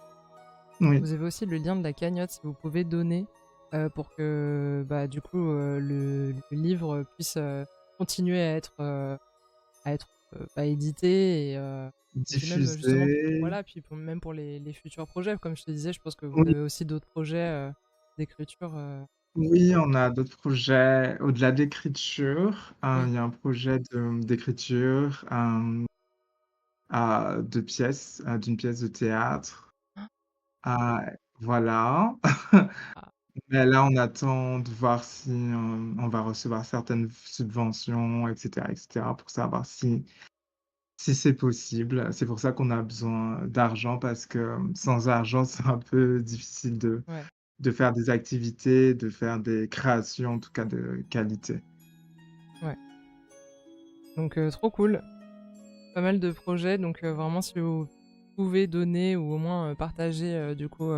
Oui, Vous avez aussi le lien de la cagnotte si vous pouvez donner pour que bah, du coup le livre puisse continuer à être bah, édité et puis même justement diffusé. voilà puis même pour les futurs projets comme je te disais je pense que vous Oui, avez aussi d'autres projets d'écriture oui, on a d'autres projets au-delà de l'écriture. oui. Il y a un projet d'écriture de pièces, d'une pièce de théâtre. Ah, voilà. Ah, Mais là, on attend de voir si on va recevoir certaines subventions, etc., etc., pour savoir si c'est possible. C'est pour ça qu'on a besoin d'argent parce que sans argent, c'est un peu difficile ouais, de faire des activités, de faire des créations, en tout cas de qualité. ouais. Donc trop cool. Pas mal de projets. Donc vraiment si vous pouvez donner ou au moins partager du coup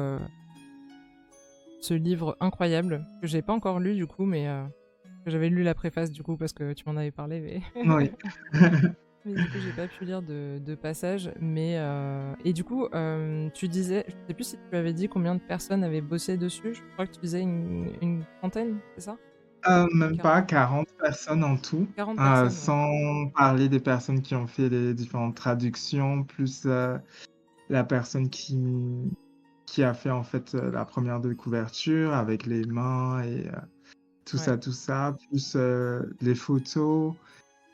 ce livre incroyable que j'ai pas encore lu du coup mais que j'avais lu la préface du coup parce que tu m'en avais parlé mais Oui. mais du coup j'ai pas pu lire de passage mais et du coup tu disais je sais plus si tu avais dit combien de personnes avaient bossé dessus, je crois que tu disais une trentaine, c'est ça? Même pas Quarantaine? 40 personnes en tout, 40 personnes, ouais. sans parler des personnes qui ont fait les différentes traductions, plus, la personne qui a fait, en fait, la première de couverture avec les mains et Ouais, tout ça, plus, les photos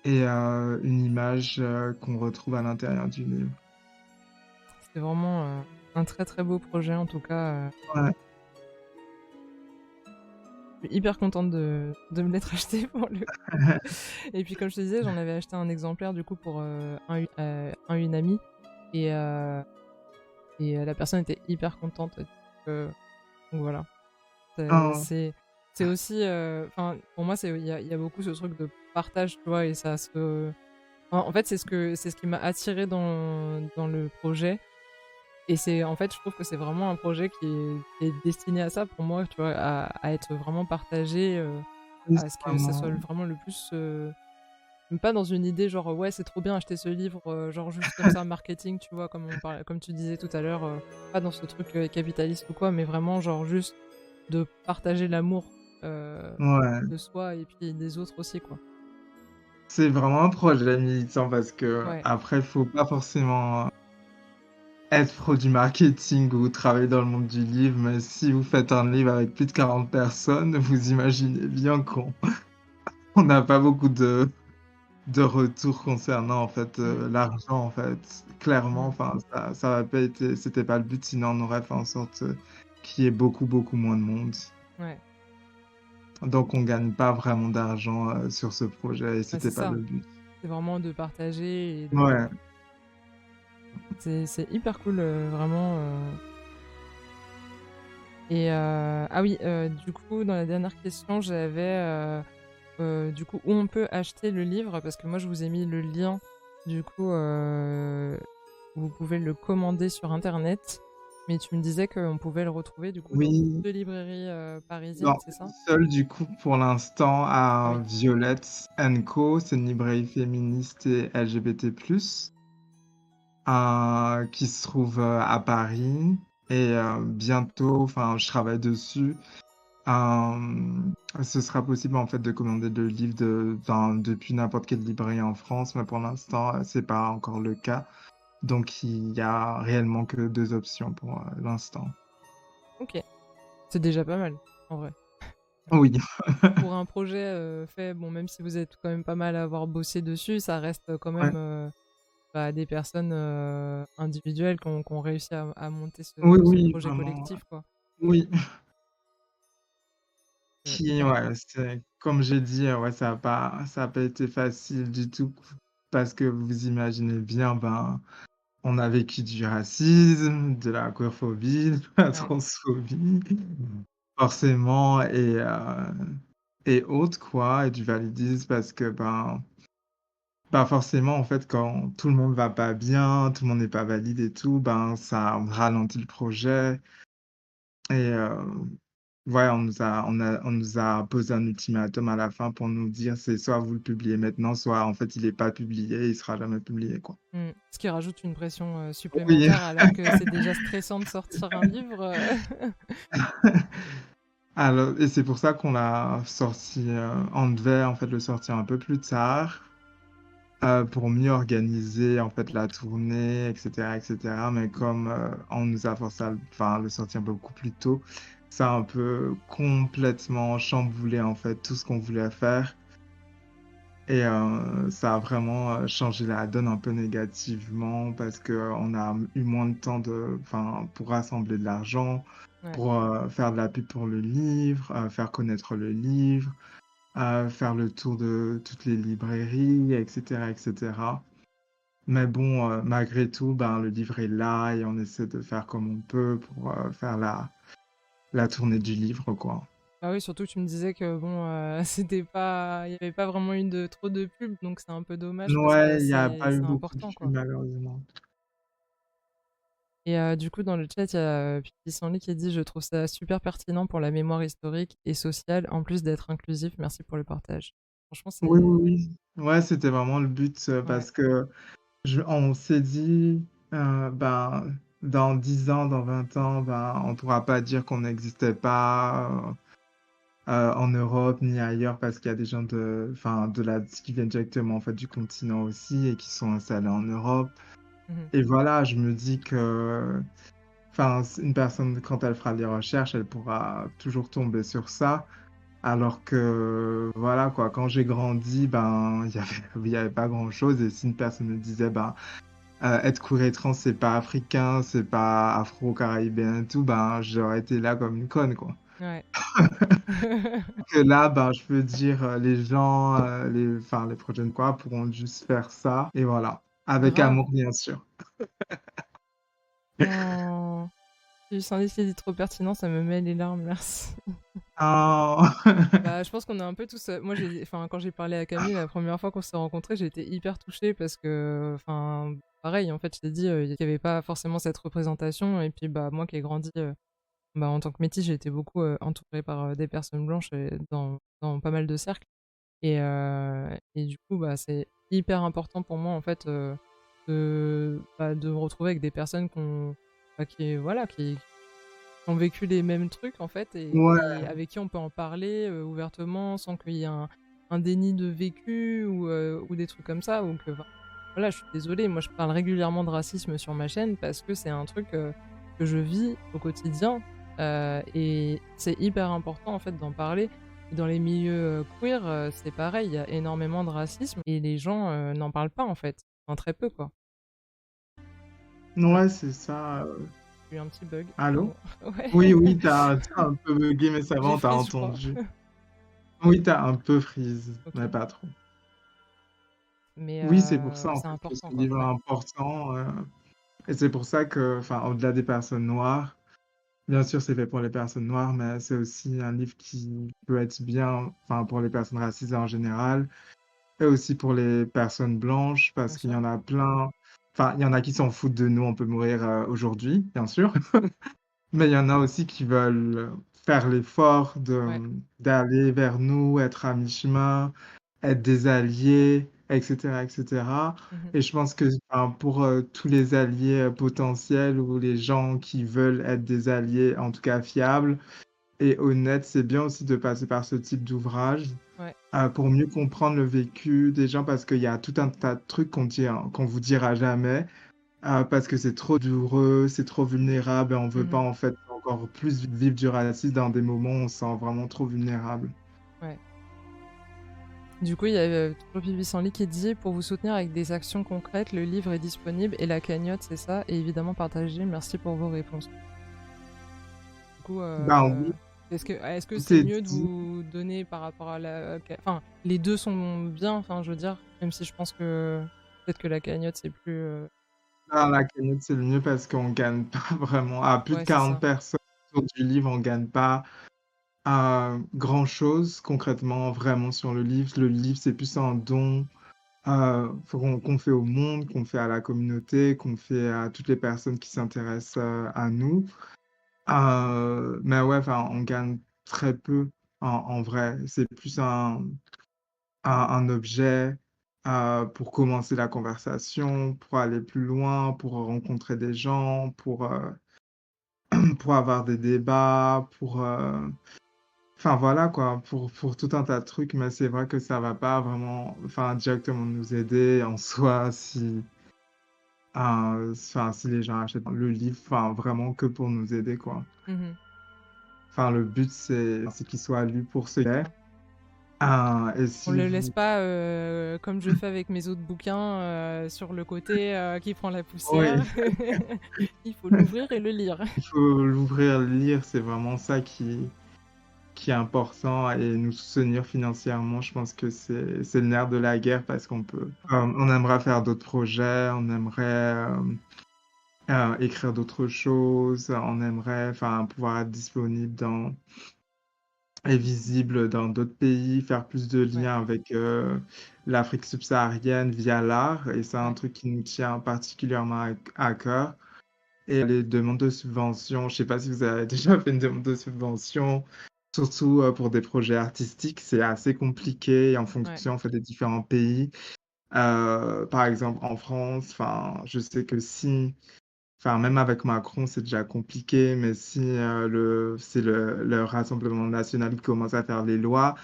et une image, qu'on retrouve à l'intérieur du livre. c'était vraiment un très très beau projet en tout cas. Ouais. Je suis hyper contente de me l'être acheté pour le coup. Et puis comme je te disais, j'en avais acheté un exemplaire du coup pour une amie et, la personne était hyper contente. Euh, donc voilà. Oh, C'est aussi, enfin pour moi il y a beaucoup ce truc de partage, tu vois, et ça se. En fait c'est ce qui m'a attiré dans le projet. Et c'est en fait, je trouve que c'est vraiment un projet qui est destiné à ça pour moi, tu vois, à être vraiment partagé, oui, à ce c'est que ça soit vraiment vraiment le plus, même pas dans une idée genre, ouais, c'est trop bien acheter ce livre, genre juste comme ça marketing, tu vois? Comme tu disais tout à l'heure, pas dans ce truc, capitaliste ou quoi, mais vraiment genre juste de partager l'amour, heu, ouais, de soi et puis des autres aussi, quoi. c'est vraiment un projet militant parce Ouais, qu'après, il faut pas forcément être pro du marketing ou travailler dans le monde du livre, mais si vous faites un livre avec plus de 40 personnes, vous imaginez bien qu'on on n'a pas beaucoup de retours concernant, en fait, mmh, l'argent, en fait. Clairement, mmh, enfin, ça aurait pas été c'était pas le but, sinon on aurait fait en sorte, qu'il y ait beaucoup, beaucoup moins de monde. ouais, Donc on gagne pas vraiment d'argent, sur ce projet et bah, c'était c'est pas ça, le but. c'est vraiment de partager et de Ouais. c'est hyper cool, vraiment, et ah oui, du coup, dans la dernière question, j'avais, du coup, où on peut acheter le livre? Parce que moi, je vous ai mis le lien, du coup, où vous pouvez le commander sur internet. Mais tu me disais qu'on pouvait le retrouver, du coup, dans Oui, 2 librairies, parisiennes, dans c'est ça? une seule du coup pour l'instant Ah à oui, Violette Co, c'est une librairie féministe et LGBT+, qui se trouve, à Paris. et bientôt, enfin, je travaille dessus. Ce sera possible, en fait, de commander le livre depuis n'importe quelle librairie en France, mais pour l'instant, c'est pas encore le cas. Donc il y a réellement que 2 options pour, l'instant. OK, c'est déjà pas mal, en vrai. Oui. Pour un projet, fait bon, même si vous êtes quand même pas mal à avoir bossé dessus, ça reste quand Ouais. même, bah, des personnes, individuelles qui ont réussi à monter Oui, ce oui, projet vraiment, collectif, quoi. oui. Hyper Ouais, important. c'est comme j'ai dit, ouais, ça a pas été facile du tout parce que vous imaginez bien, ben, on a vécu du racisme, de la queerphobie, de la Ouais, transphobie, forcément et autres quoi et du validisme parce que, ben, pas forcément en fait quand tout le monde va pas bien, tout le monde n'est pas valide et tout, ben, ça ralentit le projet et ouais, on nous a posé un ultimatum à la fin pour nous dire: «C'est soit vous le publiez maintenant, soit en fait il est pas publié, il sera jamais publié, quoi». mmh. Ce qui rajoute une pression, Oui. supplémentaire alors que c'est déjà stressant de sortir un livre, Alors et c'est pour ça qu'on l'a sorti, on devait en fait le sortir un peu plus tard, pour mieux organiser en fait la tournée et cetera, mais comme, on nous a forcé à le sortir beaucoup plus tôt, ça a un peu complètement chamboulé en fait tout ce qu'on voulait faire. Et ça a vraiment, changé la donne un peu négativement parce qu'on a eu moins de temps pour rassembler de l'argent, ouais. pour, faire de la pub pour le livre, faire connaître le livre, faire le tour de toutes les librairies et cetera. Mais bon, malgré tout, ben, le livre est là et on essaie de faire comme on peut pour, faire la tournée du livre, quoi. Bah, oui, surtout que tu me disais que bon, c'était pas il y avait pas vraiment eu de trop de pub, donc c'est un peu dommage parce que Ouais, il y a pas eu c'est beaucoup de important, pub quoi. malheureusement. Et du coup, dans le chat, il y a, Pipi Sanli qui dit: «Je trouve ça super pertinent pour la mémoire historique et sociale, en plus d'être inclusif. Merci pour le partage». Franchement, Oui, c'est oui, oui. Ouais, c'était vraiment le but, ouais. parce que on s'est dit, ben, dans 10 ans, dans 20 ans, ben, on pourra pas dire qu'on n'existait pas, en Europe ni ailleurs parce qu'il y a des gens qui viennent directement, en fait, du continent aussi et qui sont installés en Europe Mmh. et voilà, je me dis que, enfin, une personne, quand elle fera des recherches, elle pourra toujours tomber sur ça. Alors que voilà quoi, quand j'ai grandi, ben, il y avait pas grand-chose et si une personne me disait: «Ben, être queer et trans, c'est pas africain, c'est pas afro-caribéen et tout», ben, j'aurais été là comme une conne, quoi. Ouais. Que là, ben, je peux dire, les gens, les prochaines fois pourront juste faire ça et voilà. Avec Grave. amour, bien sûr. Non. Pipi Sanli qui dit: «Trop pertinent, ça me met les larmes, merci». Oh! Bah, je pense qu'on est un peu tous, moi quand j'ai parlé à Camille la première fois qu'on s'est rencontrés, j'ai été hyper touchée parce que, enfin, pareil, en fait, je t'ai dit, il y avait pas forcément cette représentation et puis, bah, moi qui ai grandi, bah, en tant que métisse, j'ai été beaucoup, entourée par, des personnes blanches et dans pas mal de cercles et du coup, bah, c'est hyper important pour moi, en fait, de me retrouver avec des personnes qui ont vécu les mêmes trucs en fait Ouais, et avec qui on peut en parler, ouvertement sans qu'il y ait un déni de vécu ou des trucs comme ça ou que enfin, voilà, je suis désolée, moi je parle régulièrement de racisme sur ma chaîne parce que c'est un truc, que je vis au quotidien, et c'est hyper important en fait d'en parler et dans les milieux, queer, c'est pareil, il y a énormément de racisme et les gens, n'en parlent pas en fait, enfin très peu quoi. Ah, ouais, c'est ça, j'ai eu un petit bug, allô? pardon. Ouais, Oui, oui, t'as un peu buggé, mais ça va, j'ai on t'a freeze je crois. entendu. Oui, t'as un peu freeze, mais OK. pas trop. Mais Oui, c'est pour ça, en c'est fait, que ce important, quoi. livre est Ouais, important, et c'est pour ça que, enfin, au-delà des personnes noires, bien sûr, c'est fait pour les personnes noires, mais c'est aussi un livre qui peut être bien, enfin, pour les personnes racisées en général et aussi pour les personnes blanches bien parce qu'il y sûr. en a plein, enfin, il y en a qui s'en foutent de nous, on peut mourir, aujourd'hui, bien sûr, mais il y en a aussi qui veulent faire l'effort Ouais. d'aller vers nous, être à mi-chemin, être des alliés. etc., etc. Mmh. Et je pense que enfin, pour tous les alliés potentiels ou les gens qui veulent être des alliés, en tout cas fiables et honnêtes, c'est bien aussi de passer par ce type d'ouvrage Ouais. pour mieux comprendre le vécu des gens parce qu'il y a tout un tas de trucs qu'on dit, hein, qu'on vous dira jamais parce que c'est trop douloureux, c'est trop vulnérable et on veut pas Mmh. en fait encore plus vivre du racisme dans des moments où on se sent vraiment trop vulnérable. Ouais. Du coup, il y a, toujours Pipi Sanly qui dit: «Pour vous soutenir avec des actions concrètes, le livre est disponible et la cagnotte, c'est ça, et évidemment partagez. Merci pour vos réponses». Du coup, Ben oui, est-ce que tout c'est est mieux de dit. vous donner par rapport à la ca enfin, les 2 sont bien, enfin, je veux dire, même si je pense que peut-être que la cagnotte, c'est plus, Ah, la cagnotte, c'est le mieux parce qu'on gagne pas vraiment. À plus de ouais, c'est 40 ça. personnes autour du livre, on gagne pas grand-chose concrètement vraiment sur le livre. Le livre, c'est plus un don qu'on fait au monde, qu'on fait à la communauté, qu'on fait à toutes les personnes qui s'intéressent à nous. Mais ouais, enfin, on gagne très peu en vrai. C'est plus un objet pour commencer la conversation, pour aller plus loin, pour rencontrer des gens, pour avoir des débats, enfin voilà quoi, pour tout un tas de trucs, mais c'est vrai que ça va pas vraiment, enfin directement nous aider en soi enfin, si les gens achètent le livre, enfin vraiment que pour nous aider quoi. Mmh. Enfin, le but c'est qu'il soit lu pour ce qu'il est. Et On si le laisse vous pas, comme je fais avec mes autres bouquins, sur le côté, qui prend la poussière. oui. Il faut l'ouvrir et le lire. Il faut l'ouvrir, le lire, c'est vraiment ça qui est important et nous soutenir financièrement, je pense que c'est le nerf de la guerre parce on aimerait faire d'autres projets, on aimerait, écrire d'autres choses, on aimerait, enfin, pouvoir être disponible dans et visible dans d'autres pays, faire plus de Ouais, liens avec, l'Afrique subsaharienne via l'art et c'est un ouais, truc qui nous tient particulièrement à cœur. Et les demandes de subventions, je sais pas si vous avez déjà fait une demande de subvention, surtout, pour des projets artistiques, c'est assez compliqué en ouais, fonction, en fait, des différents pays. Par exemple, en France, enfin, je sais que si enfin, même avec Macron, c'est déjà compliqué, mais si, c'est le Rassemblement national qui commence à faire les lois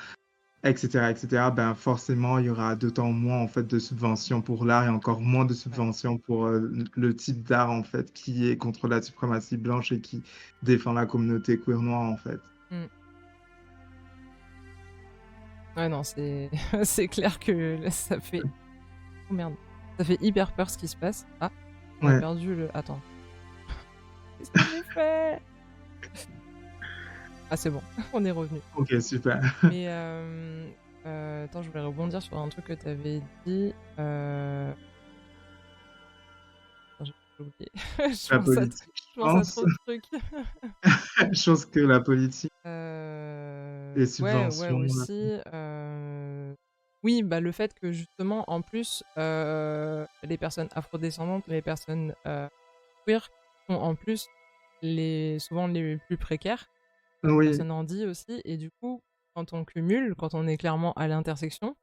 et cetera, ben, forcément, il y aura d'autant moins, en fait, de subventions pour l'art et encore moins de ouais. subventions pour, le type d'art, en fait, qui est contre la suprématie blanche et qui défend la communauté queer noire, en fait. Mmh. Ouais, non, c'est c'est clair que là, ça fait oh merde, ça fait hyper peur ce qui se passe. Ah, on a Ouais, perdu le attends, qu'est-ce que j'ai fait? Ah, c'est bon, on est revenu. OK, super. Mais attends, je voulais rebondir sur un truc que tu avais dit, attends, j'ai oublié. La politique, je Je pense à pense. trop de trucs. Je pense que la politique, les Ouais, ouais subventions, aussi, oui, bah, le fait que justement en plus, les personnes afrodescendantes, les personnes, queer sont en plus souvent les plus précaires, les oui, personnes handies aussi, et du coup, quand on cumule, quand on est clairement à l'intersection,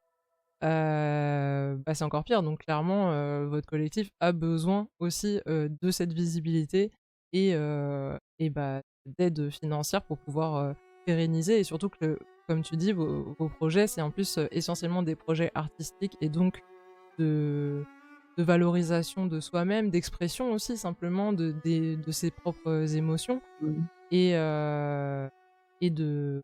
bah, c'est encore pire. Donc clairement, votre collectif a besoin aussi, de cette visibilité et bah, d'aide financière pour pouvoir, pérenniser, et surtout que, comme tu dis, vos projets, c'est en plus, essentiellement des projets artistiques et donc de valorisation de soi-même, d'expression aussi simplement de ses propres émotions, oui, et de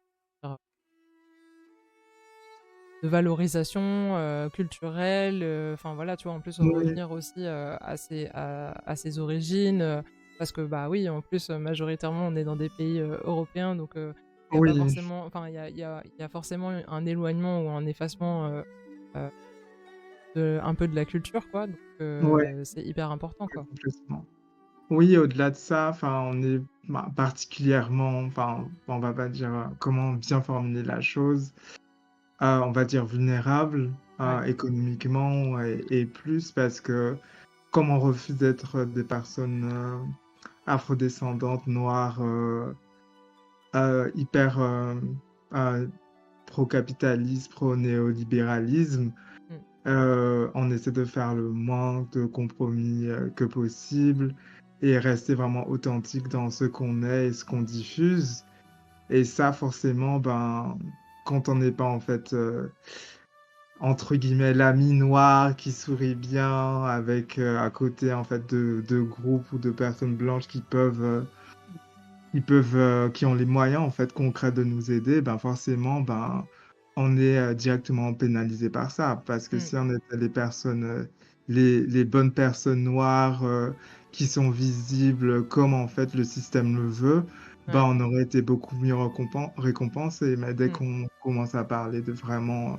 valorisation, culturelle, enfin voilà, tu vois? En plus, oui, revenir aussi, à ses origines, parce que, bah, oui, en plus, majoritairement, on est dans des pays, européens, donc il y a pas oui, forcément, enfin, il y a forcément un éloignement ou un effacement, heu, un peu de la culture, quoi, donc ouais, c'est hyper important, ouais, quoi. complètement. Oui, au-delà de ça, enfin, on est particulièrement, enfin, on va pas dire comment bien formuler la chose, on va dire vulnérable Ouais, économiquement et plus parce que comme on refuse d'être des personnes afrodescendantes, noires, hyper euh, pro-capitaliste, pro-néolibéralisme, mmh, On essaie de faire le moins de compromis que possible et rester vraiment authentique dans ce qu'on est et ce qu'on diffuse. Et ça, forcément, ben, quand on n'est pas en fait, entre guillemets, l'ami noir qui sourit bien avec à côté en fait de groupes ou de personnes blanches qui ont les moyens en fait concrets de nous aider, ben forcément, ben on est directement pénalisé par ça. Parce que Mm. si on était les personnes, les bonnes personnes noires qui sont visibles comme en fait le système le veut, ben Ouais. on aurait été beaucoup mieux récompensé. Mais dès Mm. qu'on commence à parler de vraiment,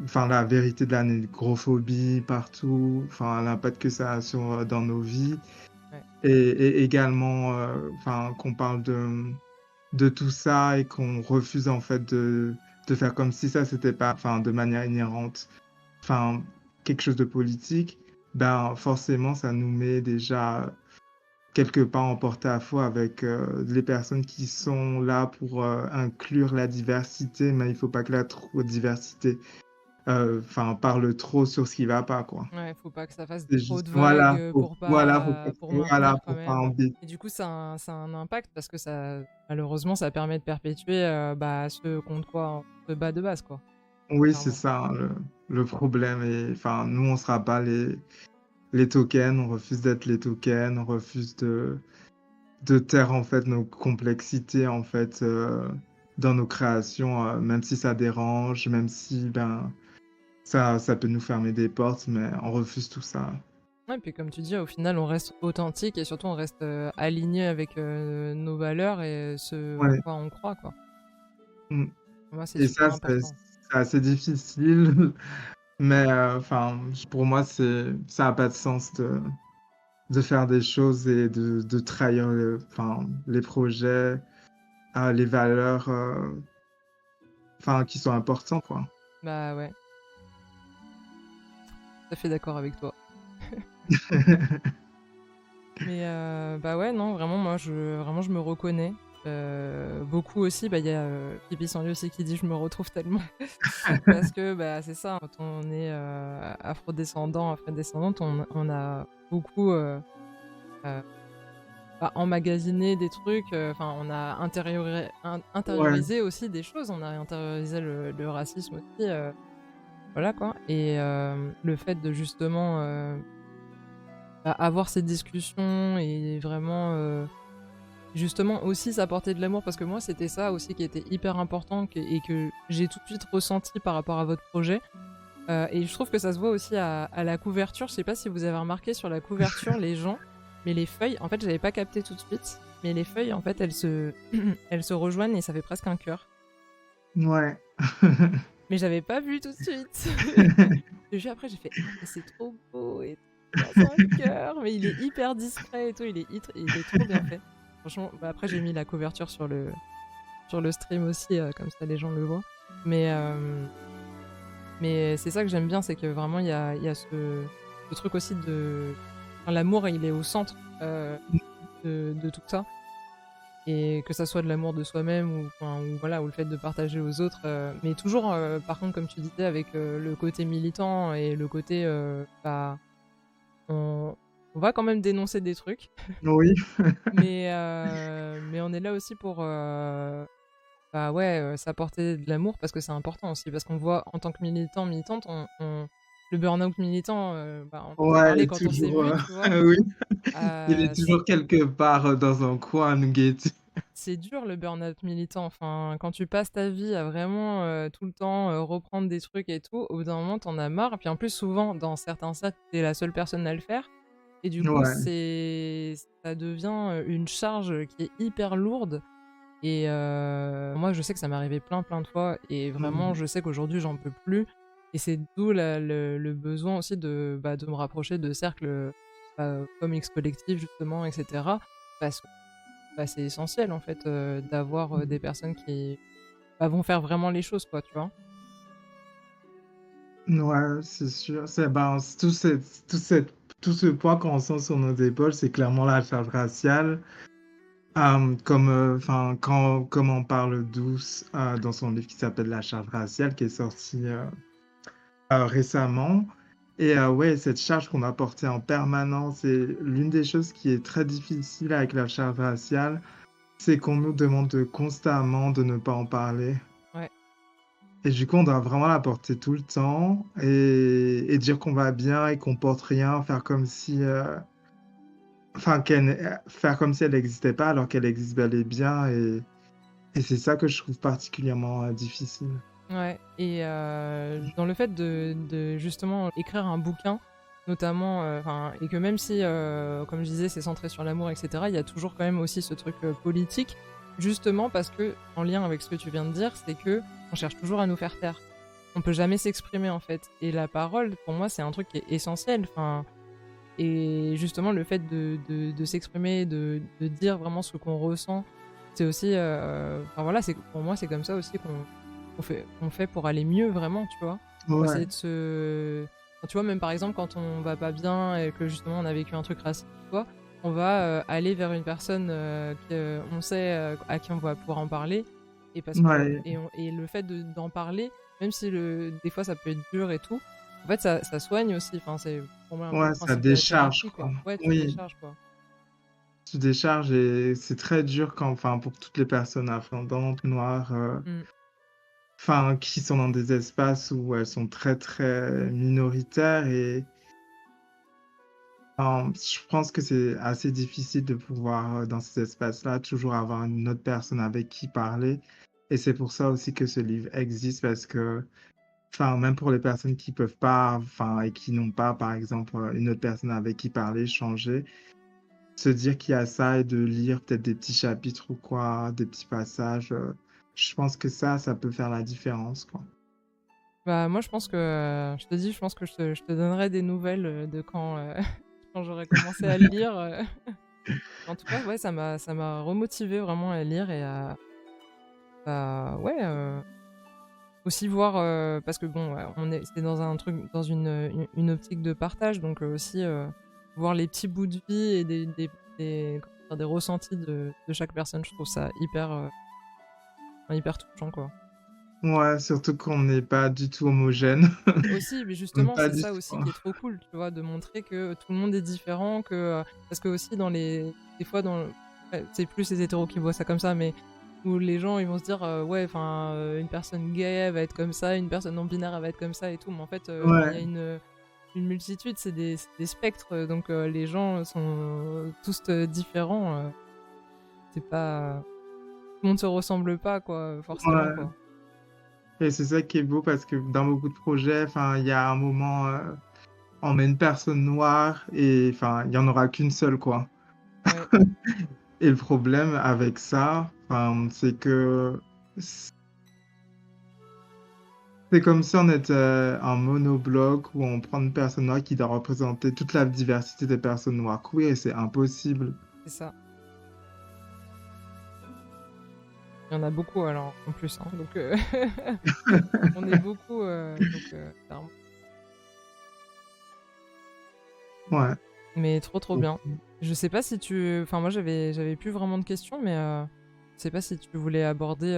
enfin la vérité de la négrophobie partout, enfin l'impact que ça a sur dans nos vies, Ouais. et également, enfin, qu'on parle de tout ça et qu'on refuse en fait de faire comme si ça c'était pas, enfin, de manière inhérente, enfin, quelque chose de politique, ben forcément ça nous met déjà quelque part en porte-à-faux avec les personnes qui sont là pour inclure la diversité, mais il faut pas que la diversité, enfin, parle trop sur ce qui va pas, quoi. Ouais, faut pas que ça fasse C'est trop juste, de vagues voilà, faut pas, pour voilà, maintenir quand pour pas même. embêter. Et du coup, ça a un impact parce que ça, malheureusement, ça permet de perpétuer bah, ce contre quoi on se bat de base, quoi, Oui, c'est clairement. ça, hein, le problème. Et enfin, nous, on sera pas les tokens, on refuse d'être les tokens, on refuse de taire en fait nos complexités en fait dans nos créations, même si ça dérange, même si ben ça peut nous fermer des portes, mais on refuse tout ça. Ouais, puis comme tu dis, au final, on reste authentique et surtout on reste aligné avec nos valeurs et ce en Ouais. quoi on croit, quoi. Mm. Moi, c'est Et super ça, important. c'est assez difficile, mais enfin, pour moi, ça a pas de sens de faire des choses et de trahir enfin, les projets, les valeurs, enfin, qui sont importants, quoi. Bah ouais, tout à fait d'accord avec toi. Mais bah ouais, non, vraiment, moi, vraiment, je me reconnais. Beaucoup aussi, bah, il y a Pipi Sanlier aussi qui dit: «Je me retrouve tellement». Parce que, bah, c'est ça, quand on est afrodescendant, afrodescendante, on a beaucoup heu, bah, emmagasiné des trucs, enfin, on a Ouais, intériorisé aussi des choses. On a intériorisé le racisme aussi, voilà quoi. Et le fait de justement bah, avoir ces discussions et vraiment justement aussi s'apporter de l'amour, parce que moi c'était ça aussi qui était hyper important et que j'ai tout de suite ressenti par rapport à votre projet. Et je trouve que ça se voit aussi à la couverture. Je sais pas si vous avez remarqué sur la couverture les gens, mais les feuilles, en fait j'avais pas capté tout de suite, mais les feuilles en fait elles se elles se rejoignent et ça fait presque un cœur. ouais. Mais j'avais pas vu tout de suite. J'ai vu après, j'ai fait: «Ah mais c'est trop beau et tout, oh, c'est un cœur!» Mais il est hyper discret et tout, il est trop bien fait. Franchement, bah, après j'ai mis la couverture sur le stream aussi, comme ça les gens le voient. Mais mais c'est ça que j'aime bien, c'est que vraiment il y a ce truc aussi de enfin, l'amour, il est au centre, de tout ça. Et que ça soit de l'amour de soi-même ou enfin, ou voilà, ou le fait de partager aux autres, mais toujours, par contre, comme tu disais, avec, le côté militant et le côté, bah, on on va quand même dénoncer des trucs, Oui, mais on est là aussi pour, bah, ouais, s'apporter de l'amour parce que c'est important aussi. Parce qu'on voit en tant que militant, militante, on le burn-out militant, bah, on en a ouais, parlé quand on s'est toujours, vu, tu vois? oui, il est Heu, toujours quelque part dans un coin à nous guetter. C'est dur le burn-out militant, enfin, quand tu passes ta vie à vraiment, tout le temps, reprendre des trucs et tout, au bout d'un moment, tu en as marre. Puis en plus, souvent, dans certains cercles, tu es la seule personne à le faire et du coup, Ouais. ça devient, une charge, qui est hyper lourde. Et moi, je sais que ça m'est arrivé plein, plein de fois et vraiment, Mhm. je sais qu'aujourd'hui, j'en peux plus. Et c'est d'où le besoin aussi de, bah, de me rapprocher de cercles, comme X Collectif justement et cetera. Parce que bah, c'est essentiel en fait, d'avoir, des personnes qui, bah, vont faire vraiment les choses quoi, tu vois? Ouais, c'est sûr. C'est ben, tout ce poids qu'on sent sur nos épaules, c'est clairement la charge raciale. Comme, enfin, comme on parle Douce dans son livre qui s'appelle La charge raciale, qui est sorti récemment. Et ouais, cette charge qu'on a portée en permanence, et l'une des choses qui est très difficile avec la charge raciale, c'est qu'on nous demande constamment de ne pas en parler. Ouais, Et du coup, on doit vraiment la porter tout le temps et dire qu'on va bien et qu'on porte rien, faire comme si, enfin, faire comme si elle n'existait pas alors qu'elle existe bel et bien. Et c'est ça que je trouve particulièrement difficile. ouais. Et dans le fait de justement écrire un bouquin, notamment, enfin, et que même si, comme je disais, c'est centré sur l'amour, etc., il y a toujours quand même aussi ce truc politique, justement parce que, en lien avec ce que tu viens de dire, c'est que on cherche toujours à nous faire taire. On peut jamais s'exprimer en fait. Et la parole, pour moi, c'est un truc qui est essentiel. Enfin, et justement, le fait de s'exprimer, de dire vraiment ce qu'on ressent, c'est aussi, enfin voilà, c'est pour moi, c'est comme ça aussi qu'on fait pour aller mieux vraiment, tu vois. Pour essayer Ouais, de se, enfin, tu vois, même par exemple quand on va pas bien et que justement on a vécu un truc raciste ou quoi, on va aller vers une personne que on sait à qui on va pouvoir en parler et parce que ouais, et le fait d'en parler, même si des fois ça peut être dur et tout, en fait ça soigne aussi. Enfin c'est pour moi un peu le ouais, ça principe de la décharge, thérapie quoi. quoi. Ouais, tu Oui, décharges quoi. tu décharges et c'est très dur quand, enfin, pour toutes les personnes afro-descendantes, noires, Mm. enfin, qui sont dans des espaces où elles sont très, très minoritaires et je pense que c'est assez difficile de pouvoir, dans ces espaces-là, toujours avoir une autre personne avec qui parler. Et c'est pour ça aussi que ce livre existe parce que, enfin, même pour les personnes qui peuvent pas, enfin, et qui n'ont pas, par exemple, une autre personne avec qui parler, changer, se dire qu'il y a ça et de lire peut-être des petits chapitres ou quoi, des petits passages, je pense que ça peut faire la différence, quoi. Bah moi je pense que je te dis, je pense que je te donnerai des nouvelles de quand quand j'aurai commencé à le lire. En tout cas, ouais, ça m'a remotivé vraiment à lire et à bah, ouais, aussi voir, parce que bon, ouais, on est c'est dans un truc dans une optique de partage donc aussi, voir les petits bouts de vie et comment dire? Des ressentis de chaque personne. Je trouve ça hyper, enfin, hyper touchant, quoi. Ouais, surtout qu'on n'est pas du tout homogène. Aussi, mais On n'est justement, pas c'est du ça tout. aussi qui est trop cool, tu vois? De montrer que tout le monde est différent, parce que aussi dans les des fois ouais, c'est plus les hétéros qui voient ça comme ça, mais où les gens, ils vont se dire, «Ouais, enfin, une personne gay, elle va être comme ça, une personne non binaire, elle va être comme ça et tout», mais en fait, enfin, il y a Ouais. une multitude, c'est des spectres, donc les gens sont tous, différents, c'est pas tout le monde se ressemble pas, quoi, forcément, Ouais. quoi. Et c'est ça qui est beau parce que dans beaucoup de projets, enfin, il y a un moment, on met une personne noire et enfin, il y en aura qu'une seule, quoi. Ouais, Et le problème avec ça, enfin, c'est que c'est comme si on était un monobloc où on prend une personne noire qui doit représenter toute la diversité des personnes noires queer et c'est impossible. c'est ça. Il y en a beaucoup alors, en plus, hein, donc on est beaucoup, donc clairement. Ouais. Mais trop, trop Donc, bien. Je sais pas si tu enfin moi j'avais plus vraiment de questions, mais je sais pas si tu voulais aborder,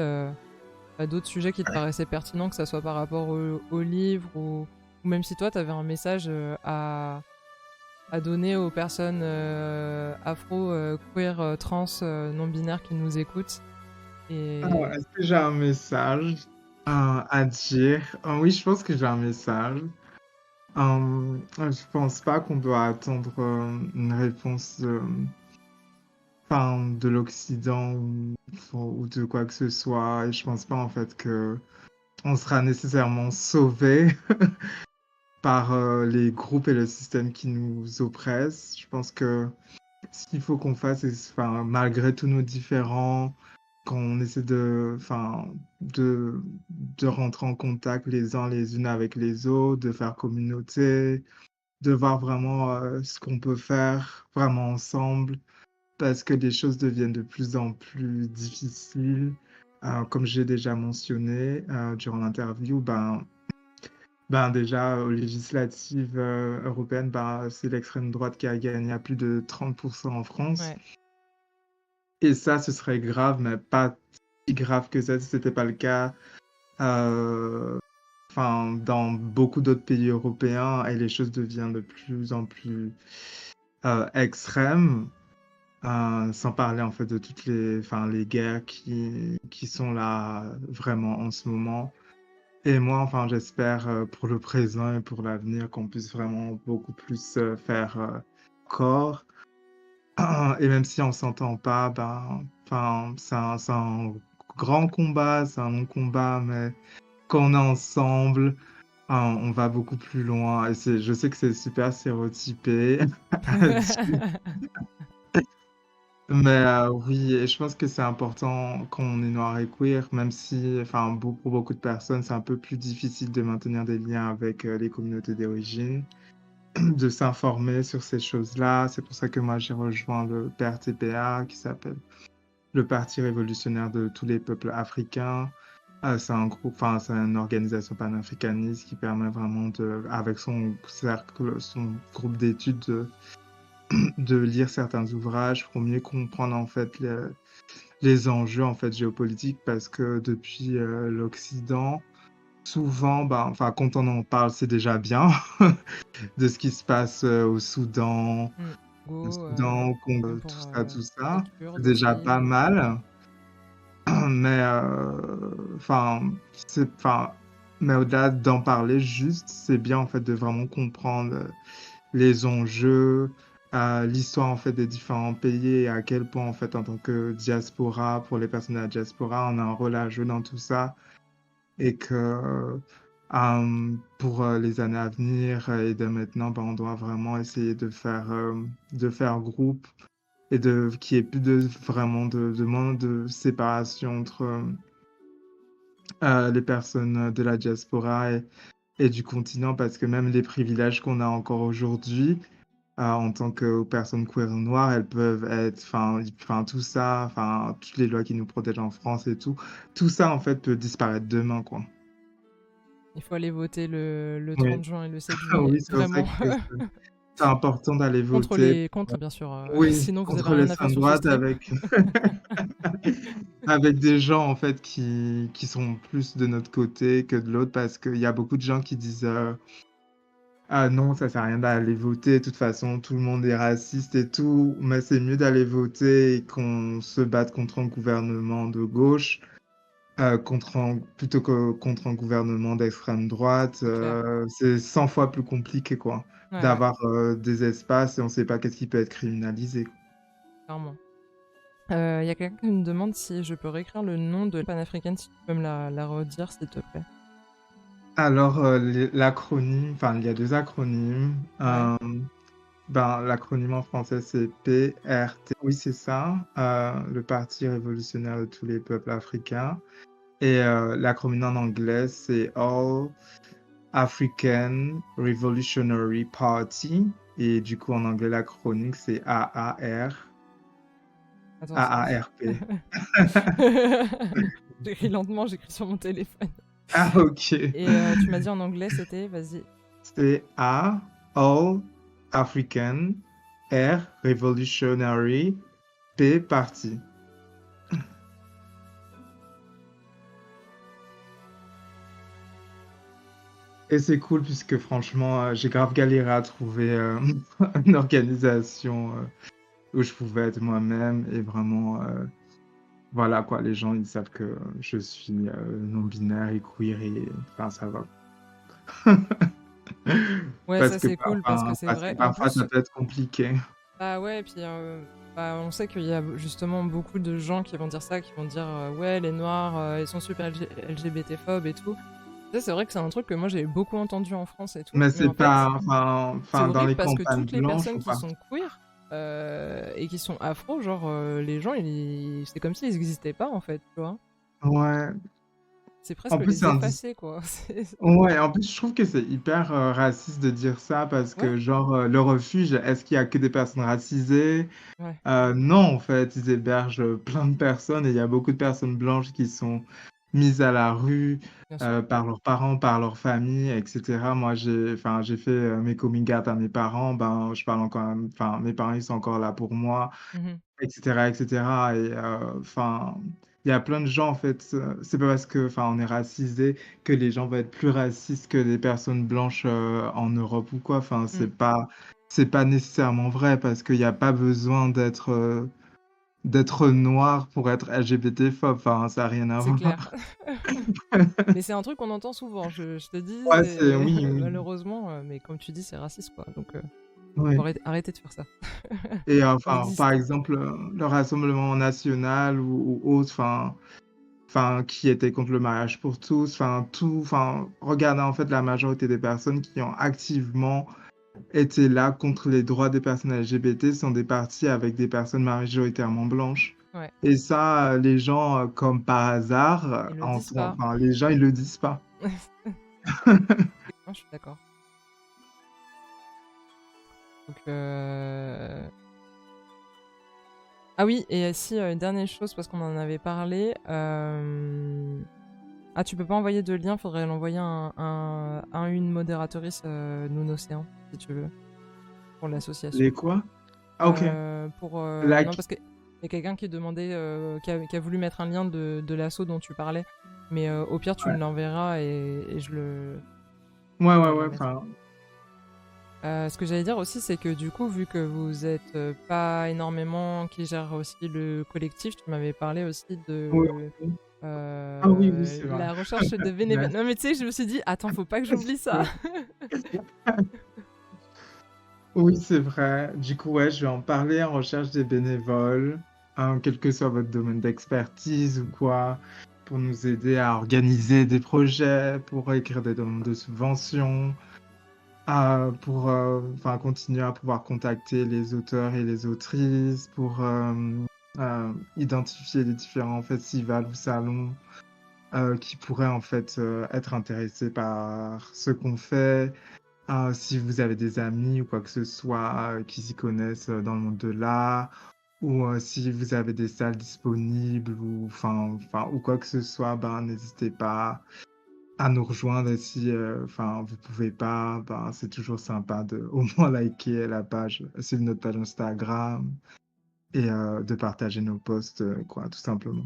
bah, d'autres sujets qui te paraissaient pertinents, que ça soit par rapport au livre ou même si toi tu avais un message, à donner aux personnes, afro, queer, trans, non binaires qui nous écoutent alors, et est-ce que j'ai un message à dire? Oui, je pense que j'ai un message. Je pense pas qu'on doit attendre une réponse enfin, de l'Occident ou de quoi que ce soit. Et je pense pas en fait que on sera nécessairement sauvé par les groupes et le système qui nous oppressent. Je pense que ce qu'il faut qu'on fasse, c'est, enfin, malgré tous nos différends, qu'on essaie enfin, de, de rentrer en contact les uns les unes avec les autres, de faire communauté, de voir vraiment ce qu'on peut faire vraiment ensemble, parce que les choses deviennent de plus en plus difficiles. Comme j'ai déjà mentionné durant l'interview, ben déjà aux législatives européennes, ben, c'est l'extrême droite qui a gagné à plus de 30% en France. ouais, Et ça, ce serait grave, mais pas si grave que ça si ce n'était pas le cas. Euh, enfin, dans beaucoup d'autres pays européens et les choses deviennent de plus en plus extrêmes, sans parler en fait de toutes les guerres qui sont là vraiment en ce moment. Et moi, enfin, j'espère pour le présent et pour l'avenir qu'on puisse vraiment beaucoup plus faire corps. Et même si on s'entend pas, ben, enfin, c'est un grand combat, c'est un long combat, mais quand on est ensemble, on va beaucoup plus loin. Et je sais que c'est super stéréotypé à dire, mais oui, et je pense que c'est important quand on est noir et queer, même si, enfin, pour beaucoup de personnes, c'est un peu plus difficile de maintenir des liens avec les communautés d'origine, de s'informer sur ces choses-là. C'est pour ça que moi, j'ai rejoint le PRTPA, qui s'appelle le Parti révolutionnaire de tous les peuples africains. C'est un groupe, enfin, c'est une organisation panafricaniste qui permet vraiment avec son cercle, son groupe d'études, de lire certains ouvrages pour mieux comprendre en fait les enjeux en fait géopolitiques, parce que depuis l'Occident, souvent, bah, enfin, quand on en parle, c'est déjà bien de ce qui se passe Mm. au Go, Soudan, au Congo, même pour tout les ça, c'est Kurdes déjà aussi. pas mal. Mais enfin, enfin, mais au-delà d'en parler, juste, c'est bien en fait de vraiment comprendre les enjeux, l'histoire en fait des différents pays et à quel point en fait en tant que diaspora, pour les personnes de la diaspora, on a un rôle à jouer dans tout ça, et que pour les années à venir et dès maintenant, ben, on doit vraiment essayer de faire groupe et qu'il n'y ait plus vraiment de moins de séparation entre les personnes de la diaspora et du continent, parce que même les privilèges qu'on a encore aujourd'hui, en tant que personnes queer noires, elles peuvent être, enfin, tout ça, enfin, toutes les lois qui nous protègent en France et tout ça, en fait, peut disparaître demain, quoi. Il faut aller voter le Oui, 30 juin et le 7 oui, juillet. c'est pour ça Vraiment. que c'est important d'aller Contre voter. bien sûr. Oui, Sinon, vous avez contre rien à faire l'extrême sur ce droite trip. avec avec des gens, en fait, qui sont plus de notre côté que de l'autre, parce qu'il y a beaucoup de gens qui disent ah non, ça sert à rien d'aller voter, de toute façon, tout le monde est raciste et tout, mais c'est mieux d'aller voter et qu'on se batte contre un gouvernement de gauche, plutôt que contre un gouvernement d'extrême droite. C'est clair. C'est 100 fois plus compliqué, quoi, Ouais, ouais, d'avoir des espaces et on ne sait pas qu'est-ce qui peut être criminalisé. clairement. Il y a quelqu'un qui me demande si je peux réécrire le nom de panafricaine, si tu peux me la redire, s'il te plaît. Alors, l'acronyme, enfin, il y a deux acronymes. Ouais. Ben, l'acronyme en français, c'est PRT. Oui, c'est ça, le Parti révolutionnaire de tous les peuples africains. Et l'acronyme en anglais, c'est All African Revolutionary Party. Et du coup, en anglais, l'acronyme, c'est Attends, AARP. j'écris lentement, j'écris sur mon téléphone. Ah, ok. Et tu m'as dit en anglais, c'était, vas-y. C'est All African R Revolutionary P Party. Et c'est cool puisque franchement, j'ai grave galéré à trouver une organisation où je pouvais être moi-même et vraiment, voilà quoi, les gens ils savent que je suis non-binaire et queer et enfin ça va. Ouais, Parce ça que, c'est cool parce que c'est parce que vrai. En parfois ça plus, peut être compliqué. bah ouais, et puis bah, on sait qu'il y a justement beaucoup de gens qui vont dire ça, qui vont dire ouais, les noirs, ils sont super LGBT-phobes et tout. Ça, c'est vrai que c'est un truc que moi j'ai beaucoup entendu en France et tout, Mais mais c'est en fait, pas, c'est dans horrible les parce que campagnes toutes les blanches personnes ou qui pas. sont queer et qui sont afro, genre les gens, c'est comme s'ils n'existaient pas en fait, tu vois. Ouais. C'est presque En plus, les effacer, quoi. ouais, en plus, je trouve que c'est hyper raciste de dire ça parce Ouais, que, genre, le refuge, est-ce qu'il y a que des personnes racisées? ouais, Non, en fait, ils hébergent plein de personnes et il y a beaucoup de personnes blanches qui sont mises à la rue bien sûr. par leurs parents, par leur famille, etc. Moi, j'ai fait mes coming out à mes parents, ben, je parle encore, enfin, mes parents, ils sont encore là pour moi, Mhm. etc., etc. Et enfin, il y a plein de gens, en fait, c'est pas parce que, enfin, on est racisé que les gens vont être plus racistes que les personnes blanches en Europe ou quoi. Enfin, Mm, c'est pas nécessairement vrai parce qu'il n'y a pas besoin d'être noir pour être LGBT-phobe. Enfin, ça n'a rien à c'est clair. voir. Mais c'est un truc qu'on entend souvent, je te dis, Ouais, c'est oui, oui. malheureusement, mais comme tu dis, c'est raciste, quoi. Donc, faut Ouais. arrêter de faire ça. Et Faut enfin, par exister. exemple, le Rassemblement national ou autre, enfin, qui était contre le mariage pour tous, enfin, tout, enfin, regardez en fait la majorité des personnes qui ont activement été là contre les droits des personnes LGBT sont des partis avec des personnes majoritairement blanches. Ouais, Et ça, les gens, comme par hasard, ils le disent pas. enfin, les gens, ils le disent pas. Je suis d'accord. Donc, ah oui, et si, une dernière chose, parce qu'on en avait parlé. Ah, tu peux pas envoyer de lien, faudrait l'envoyer à une modératrice, Noun Océan, si tu veux, pour l'association. Les quoi? Ah, ok. Non, Like. parce qu'il y a quelqu'un qui demandait, qui a voulu mettre un lien de l'asso dont tu parlais. Mais au pire, tu Ouais, me l'enverras et ouais, je ouais, le ouais. mettrai. Enfin, Ce que j'allais dire aussi, c'est que du coup, vu que vous êtes pas énormément qui gère aussi le collectif, tu m'avais parlé aussi oui, de oui. Ah oui, oui, c'est vrai. la recherche de bénévoles. Nice. Non, mais tu sais, je me suis dit, attends, faut pas que j'oublie ça. Oui. Oui, c'est vrai. Du coup, ouais, je vais en parler en recherche des bénévoles, quel que soit votre domaine d'expertise ou quoi, pour nous aider à organiser des projets, pour écrire des demandes de subventions, pour enfin, continuer à pouvoir contacter les auteurs et les autrices, pour identifier les différents festivals ou salons qui pourraient en fait être intéressés par ce qu'on fait. Si vous avez des amis ou quoi que ce soit qui s'y connaissent dans le monde de l'art, ou si vous avez des salles disponibles, ou, ou quoi que ce soit, ben, n'hésitez pas à nous rejoindre. Et si vous pouvez pas, ben, c'est toujours sympa de au moins liker la page, suivre notre page Instagram et de partager nos posts, quoi, tout simplement.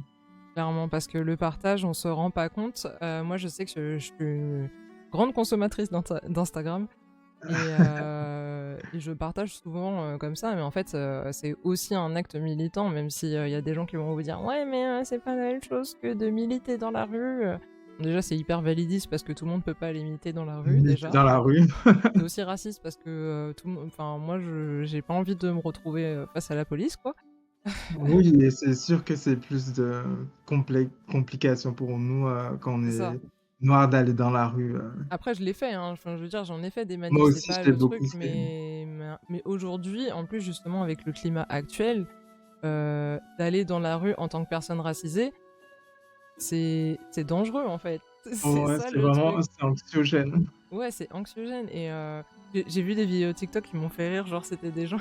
Clairement, parce que le partage, on se rend pas compte. Moi, je sais que je suis une grande consommatrice d'Instagram et je partage souvent comme ça, mais en fait, c'est aussi un acte militant, même s'il y a des gens qui vont vous dire ouais, mais c'est pas la même chose que de militer dans la rue. Déjà, c'est hyper validiste parce que tout le monde peut pas aller militer dans la rue, Limite déjà. dans la rue. C'est aussi raciste parce que enfin, moi, j'ai pas envie de me retrouver face à la police, quoi. Oui, et c'est sûr que c'est plus de complications pour nous quand on C'est ça. est noir d'aller dans la rue. Après, je l'ai fait, hein. Enfin, je veux dire, j'en ai fait des Moi manifs, c'est aussi, pas je l'ai le beaucoup truc, fait. mais aujourd'hui, en plus, justement, avec le climat actuel, d'aller dans la rue en tant que personne racisée, c'est dangereux, en fait. C'est Ouais, ça c'est le vraiment truc. c'est anxiogène. Ouais, c'est anxiogène. Et j'ai vu des vidéos TikTok qui m'ont fait rire, genre, c'était des gens.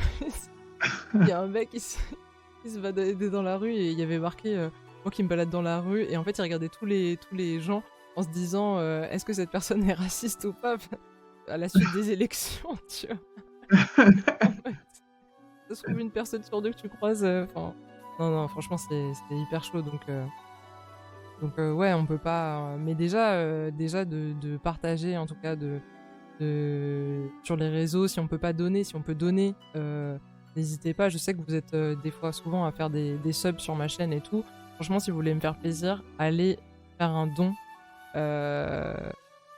Il y a un mec qui se baladait dans la rue et il y avait marqué moi qui me balade dans la rue. Et en fait, il regardait tous les gens en se disant est-ce que cette personne est raciste ou pas à la suite des élections, tu vois. En fait, ça se trouve une personne sur deux que tu croises. Enfin, non, non, franchement, c'est hyper chaud. Donc ouais, on peut pas. Mais déjà de partager, en tout cas, sur les réseaux, si on peut pas donner, si on peut donner, n'hésitez pas. Je sais que vous êtes des fois souvent à faire des subs sur ma chaîne et tout. Franchement, si vous voulez me faire plaisir, allez faire un don euh,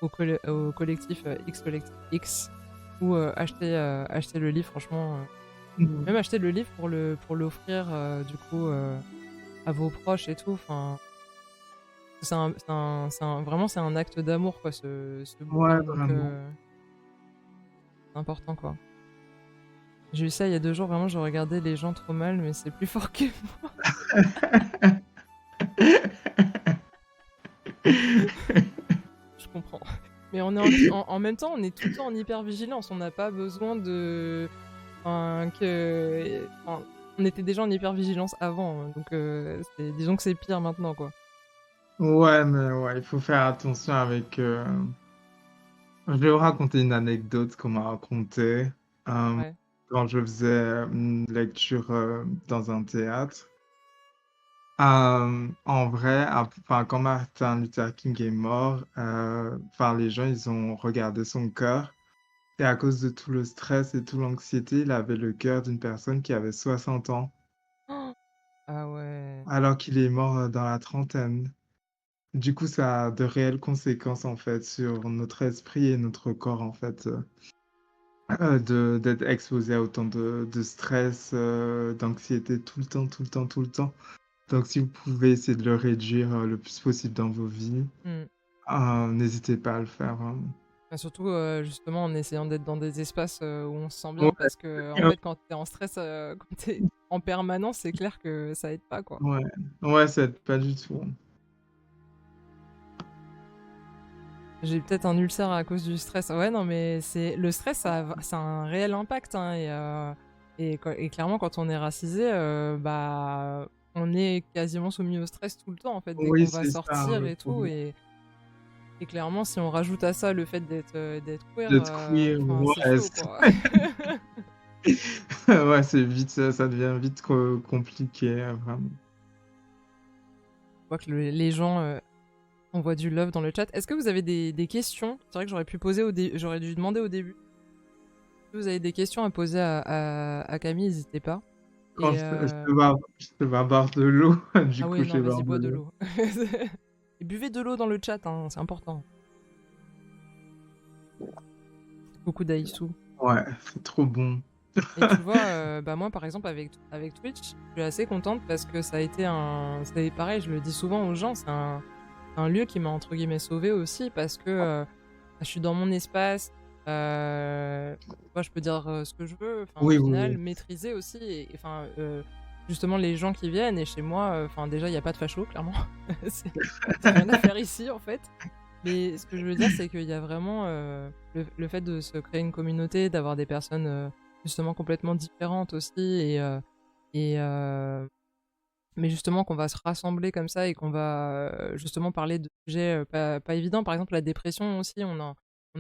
au collectif X Collectif X ou acheter le livre. Franchement, même Mhm. acheter le livre pour l'offrir du coup à vos proches et tout. Enfin, vraiment c'est un acte d'amour quoi ce Ouais, bouquin. Donc vraiment. c'est important quoi. J'ai eu ça il y a 2 jours, vraiment, je regardais les gens trop mal, mais c'est plus fort que moi. Je comprends. Mais on est en même temps, on est tout le temps en hyper vigilance. On n'a pas besoin de. Enfin, enfin, on était déjà en hyper vigilance avant, hein, donc disons que c'est pire maintenant, quoi. Ouais, mais ouais, il faut faire attention avec. Je vais vous raconter une anecdote qu'on m'a racontée Ouais. quand je faisais une lecture dans un théâtre. En vrai, enfin, quand Martin Luther King est mort, enfin, les gens, ils ont regardé son cœur et à cause de tout le stress et toute l'anxiété, il avait le cœur d'une personne qui avait 60 ans, Oh, ah ouais. alors qu'il est mort dans la trentaine. Du coup, ça a de réelles conséquences, en fait, sur notre esprit et notre corps, en fait, d'être exposé à autant de stress, d'anxiété tout le temps, tout le temps, tout le temps. Donc, si vous pouvez essayer de le réduire le plus possible dans vos vies, Mm. n'hésitez pas à le faire, hein. Bah, surtout, justement, en essayant d'être dans des espaces où on se sent Ouais, bien, parce que, en fait, quand t'es en stress, quand t'es en permanence, c'est clair que ça aide pas, quoi. ouais, ouais, ça aide pas du tout. J'ai peut-être un ulcère à cause du stress. Ouais, non, mais c'est le stress, ça a un réel impact, hein, et clairement, quand on est racisé, bah, on est quasiment soumis au stress tout le temps, en fait, dès Oui, qu'on va c'est ça sortir le et tout, problème. et clairement, si on rajoute à ça le fait d'être queer, D'être queer, enfin, c'est ouais, chaud, quoi. ouais, c'est vite, ça devient vite compliqué, vraiment. Je vois que les gens, envoient du love dans le chat. Est-ce que vous avez des questions? C'est vrai que j'aurais dû demander au début. Si vous avez des questions à poser à Camille, n'hésitez pas. Quand Et je te vais boire de l'eau, du ah coup, oui, je non, vais vas-y, boire de bois de l'eau. l'eau. Et buvez de l'eau dans le chat, hein, c'est important. Coucou Daïsou. Ouais, c'est trop bon. Et tu vois, bah moi par exemple avec Twitch, je suis assez contente parce que c'est pareil, je le dis souvent aux gens, un lieu qui m'a entre guillemets sauvée aussi parce que je suis dans mon espace, moi je peux dire ce que je veux, enfin au Oui, oui, final oui. maîtriser aussi, et enfin justement les gens qui viennent, et chez moi, enfin déjà il n'y a pas de facho clairement, c'est y a rien à faire ici en fait. Mais ce que je veux dire, c'est qu'il y a vraiment le fait de se créer une communauté, d'avoir des personnes justement complètement différentes aussi, et mais justement qu'on va se rassembler comme ça et qu'on va justement parler de sujets pas évidents. Par exemple, la dépression aussi, on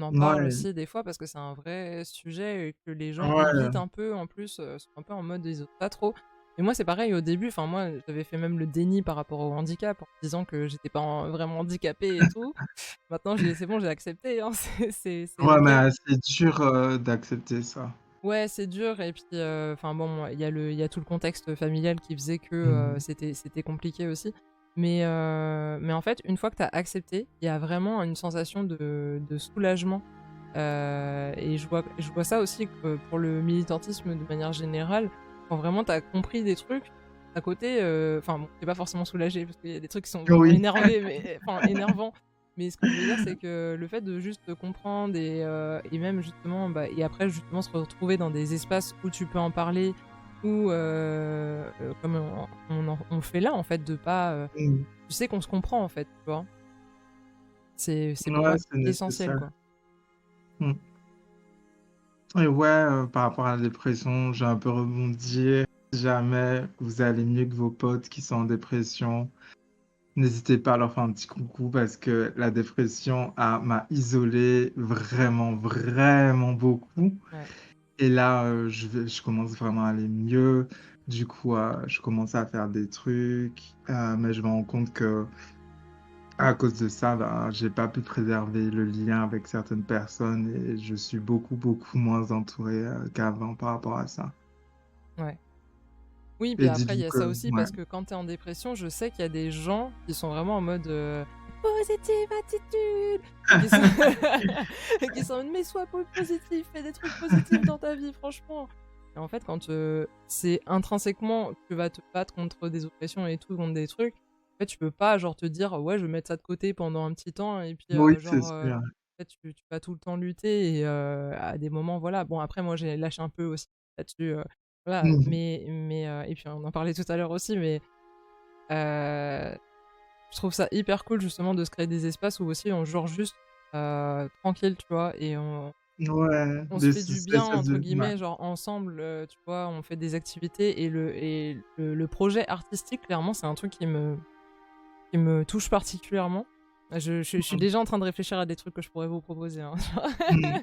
en parle Ouais, aussi des fois parce que c'est un vrai sujet et que les gens ouais, évitent un peu, en plus, sont un peu en mode ils osent pas trop. Et moi, c'est pareil au début, enfin moi, j'avais fait même le déni par rapport au handicap en disant que j'étais pas vraiment handicapée et tout. Maintenant, c'est bon, j'ai accepté, hein, c'est ouais, OK. mais c'est dur d'accepter ça. Ouais, c'est dur, et puis, enfin bon, il y a tout le contexte familial qui faisait que, Mhm. c'était compliqué aussi. Mais en fait, une fois que tu as accepté, il y a vraiment une sensation de soulagement, et je vois ça aussi pour le militantisme de manière générale. Quand vraiment tu as compris des trucs, à côté, enfin bon, tu pas forcément soulagé parce qu'il y a des trucs qui sont vraiment Oui. énervés, mais enfin énervants. Mais ce que je veux dire, c'est que le fait de juste comprendre, et même justement, bah, et après justement se retrouver dans des espaces où tu peux en parler, ou comme on fait là en fait, de pas, Mhm. tu sais qu'on se comprend en fait, tu vois? C'est pour Ouais, moi c'est essentiel, nécessaire. quoi. Mm. Et ouais, par rapport à la dépression, j'ai un peu rebondi. Si jamais vous allez mieux que vos potes qui sont en dépression, n'hésitez pas à leur faire un petit coucou parce que la dépression m'a isolé vraiment, vraiment beaucoup. Ouais. Et là, je commence vraiment à aller mieux. Du coup, je commence à faire des trucs, mais je me rends compte que à cause de ça, ben, j'ai pas pu préserver le lien avec certaines personnes et je suis beaucoup, beaucoup moins entouré qu'avant par rapport à ça. Ouais. Oui, puis Et après, il dites-vous y a que, ça aussi ouais, parce que quand tu es en dépression, je sais qu'il y a des gens qui sont vraiment en mode positive attitude, et qui sont, et qui sont en mode mais sois positif, fais des trucs positifs dans ta vie, franchement. Et en fait, quand c'est intrinsèquement, tu vas te battre contre des oppressions et tout, contre des trucs, en fait, tu peux pas genre te dire ouais, je vais mettre ça de côté pendant un petit temps, et puis oui, c'est genre, sûr. en fait, tu vas tout le temps lutter, et à des moments, voilà. Bon, après, moi, j'ai lâché un peu aussi là-dessus. Voilà, Mhm. et puis on en parlait tout à l'heure aussi, mais heu, je trouve ça hyper cool justement de se créer des espaces où aussi on genre juste, tranquille, tu vois? Et Ouais, on se fait du bien spéciales entre de, ouais. guillemets, genre ensemble, tu vois? On fait des activités, et le projet artistique clairement c'est un truc qui me touche particulièrement. Je suis déjà en train de réfléchir à des trucs que je pourrais vous proposer, hein. Mm.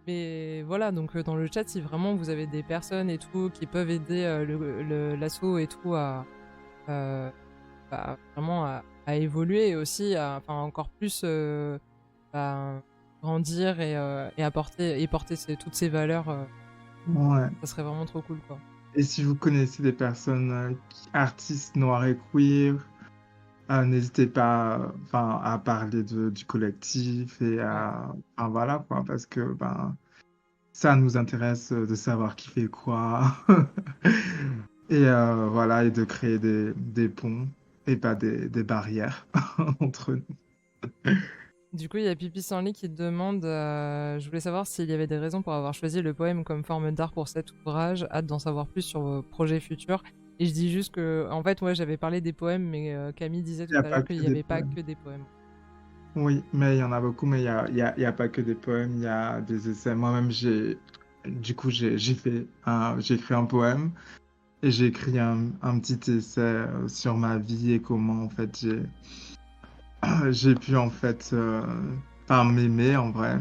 Mais voilà, donc dans le chat, si vraiment vous avez des personnes et tout qui peuvent aider, l'asso et tout heu, bah, vraiment à évoluer et aussi à enfin encore plus, bah, grandir et apporter et porter toutes ces valeurs, Ouais. ça serait vraiment trop cool, quoi. Et si vous connaissez des personnes artistes noirs et queer, n'hésitez pas enfin, à parler du collectif et Ouais. enfin, voilà quoi, parce que ben, ça nous intéresse de savoir qui fait quoi. Et voilà, et de créer des ponts et pas des barrières entre nous. Du coup, il y a Pipi Sanli qui te demande, je voulais savoir s'il y avait des raisons pour avoir choisi le poème comme forme d'art pour cet ouvrage. Hâte d'en savoir plus sur vos projets futurs. Et je dis juste que, en fait, ouais, j'avais parlé des poèmes, mais Camille disait Il tout n'y a à pas l'heure qu'il que n'y des avait pas poèmes. que des poèmes. Oui, mais il y en a beaucoup, mais il y a pas que des poèmes, il y a des essais. Moi-même, du coup, j'ai écrit un poème et j'ai écrit un petit essai sur ma vie et comment, en fait, j'ai pu, en fait, enfin, m'aimer, en vrai,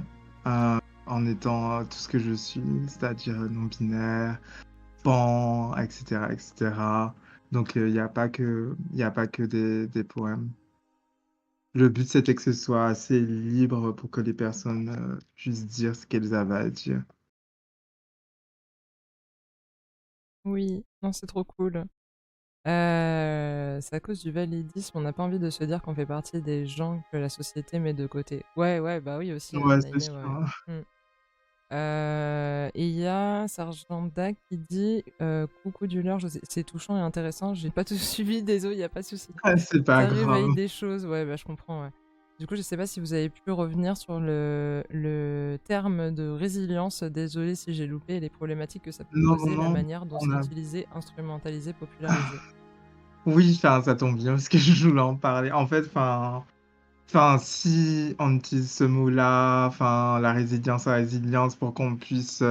euh, en étant tout ce que je suis, c'est-à-dire non-binaire, pan, etc., etc. Donc, il y a pas que des poèmes. Le but, c'était que ce soit assez libre pour que les personnes puissent dire ce qu'elles avaient à dire. Oui, non, c'est trop cool. C'est à cause du validisme, on n'a pas envie de se dire qu'on fait partie des gens que la société met de côté. Ouais, ouais, bah oui aussi, Ouais, c'est Naïmé, ouais, sûr. ouais. Mmh. Et il y a Sargenda qui dit coucou du leur, c'est touchant et intéressant. J'ai pas tout suivi, désolé, y a pas de souci. Ah, c'est pas Ça grave. réveille des choses, ouais, bah je comprends, ouais. Du coup, je sais pas si vous avez pu revenir sur le terme de résilience. Désolé si j'ai loupé les problématiques que ça peut Non, poser, la non, manière dont on c'est a... utilisé, instrumentalisé, popularisé. Oui, enfin, ça tombe bien parce que je voulais en parler. En fait, enfin, si on utilise ce mot-là, enfin, la résilience pour qu'on puisse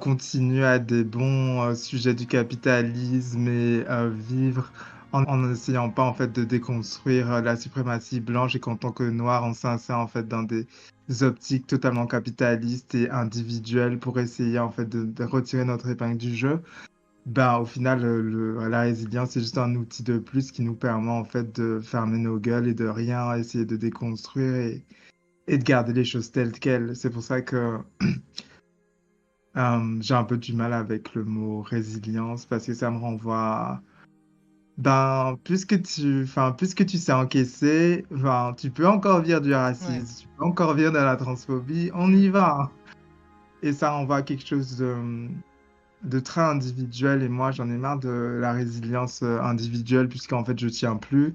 continuer à des bons sujets du capitalisme et vivre en n'essayant pas en fait de déconstruire la suprématie blanche et qu'en tant que noir on s'insère en fait dans des optiques totalement capitalistes et individuelles pour essayer en fait de retirer notre épingle du jeu. Ben, au final, la résilience, c'est juste un outil de plus qui nous permet en fait de fermer nos gueules et de rien essayer de déconstruire et de garder les choses telles quelles. C'est pour ça que j'ai un peu du mal avec le mot résilience parce que ça me renvoie ben, plus que tu sais encaisser, ben, tu peux encore vivre du Ouais. racisme, tu peux encore vivre de la transphobie, on Mm. y va. Et ça renvoie à quelque chose de très individuel et moi j'en ai marre de la résilience individuelle puisqu'en fait je tiens plus.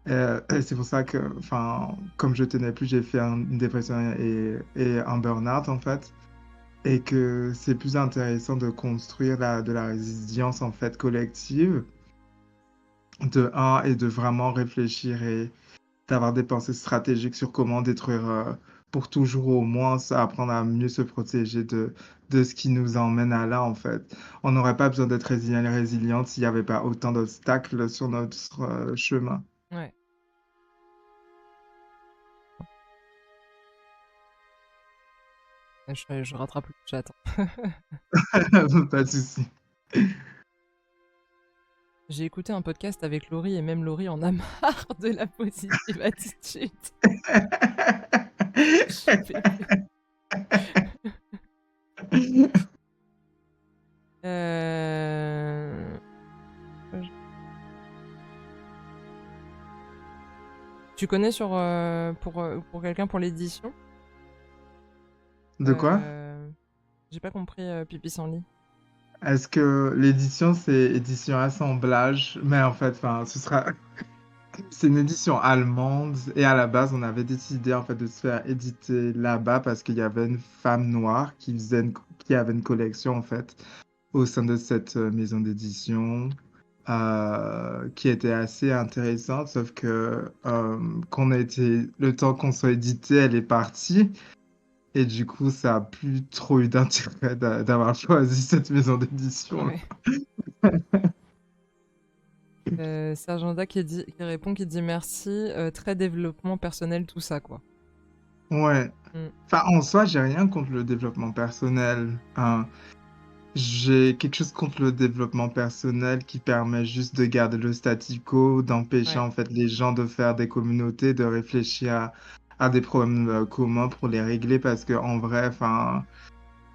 Et c'est pour ça que, enfin, comme je tenais plus, j'ai fait une dépression et un burn-out en fait. Et que c'est plus intéressant de construire de la résilience en fait collective, de un, et de vraiment réfléchir et d'avoir des pensées stratégiques sur comment détruire pour toujours au moins apprendre à mieux se protéger de ce qui nous emmène à là en fait. On n'aurait pas besoin d'être résiliente s'il n'y avait pas autant d'obstacles sur notre chemin. Ouais. Je rattrape le chat. Pas de souci. J'ai écouté un podcast avec Laurie et même Laurie en a marre de la positive attitude. JPP. Euh... Tu connais pour quelqu'un pour l'édition? De quoi? Euh, J'ai pas compris Pipi sans lit. Est-ce que l'édition, c'est édition assemblage? Mais en fait, enfin, c'est une édition allemande et à la base, on avait décidé en fait de se faire éditer là-bas parce qu'il y avait une femme noire qui avait une collection en fait au sein de cette maison d'édition qui était assez intéressante, sauf que le temps qu'on soit édité, elle est partie. Et du coup, ça a plus trop eu d'intérêt d'avoir choisi cette maison d'édition. Ouais. Sergenda qui répond, qui dit merci, très développement personnel, tout ça, quoi. Ouais. Mm. Enfin, en soi, j'ai rien contre le développement personnel, hein. J'ai quelque chose contre le développement personnel qui permet juste de garder le statu quo, d'empêcher Ouais, en fait les gens de faire des communautés, de réfléchir à des problèmes communs pour les régler parce que en vrai,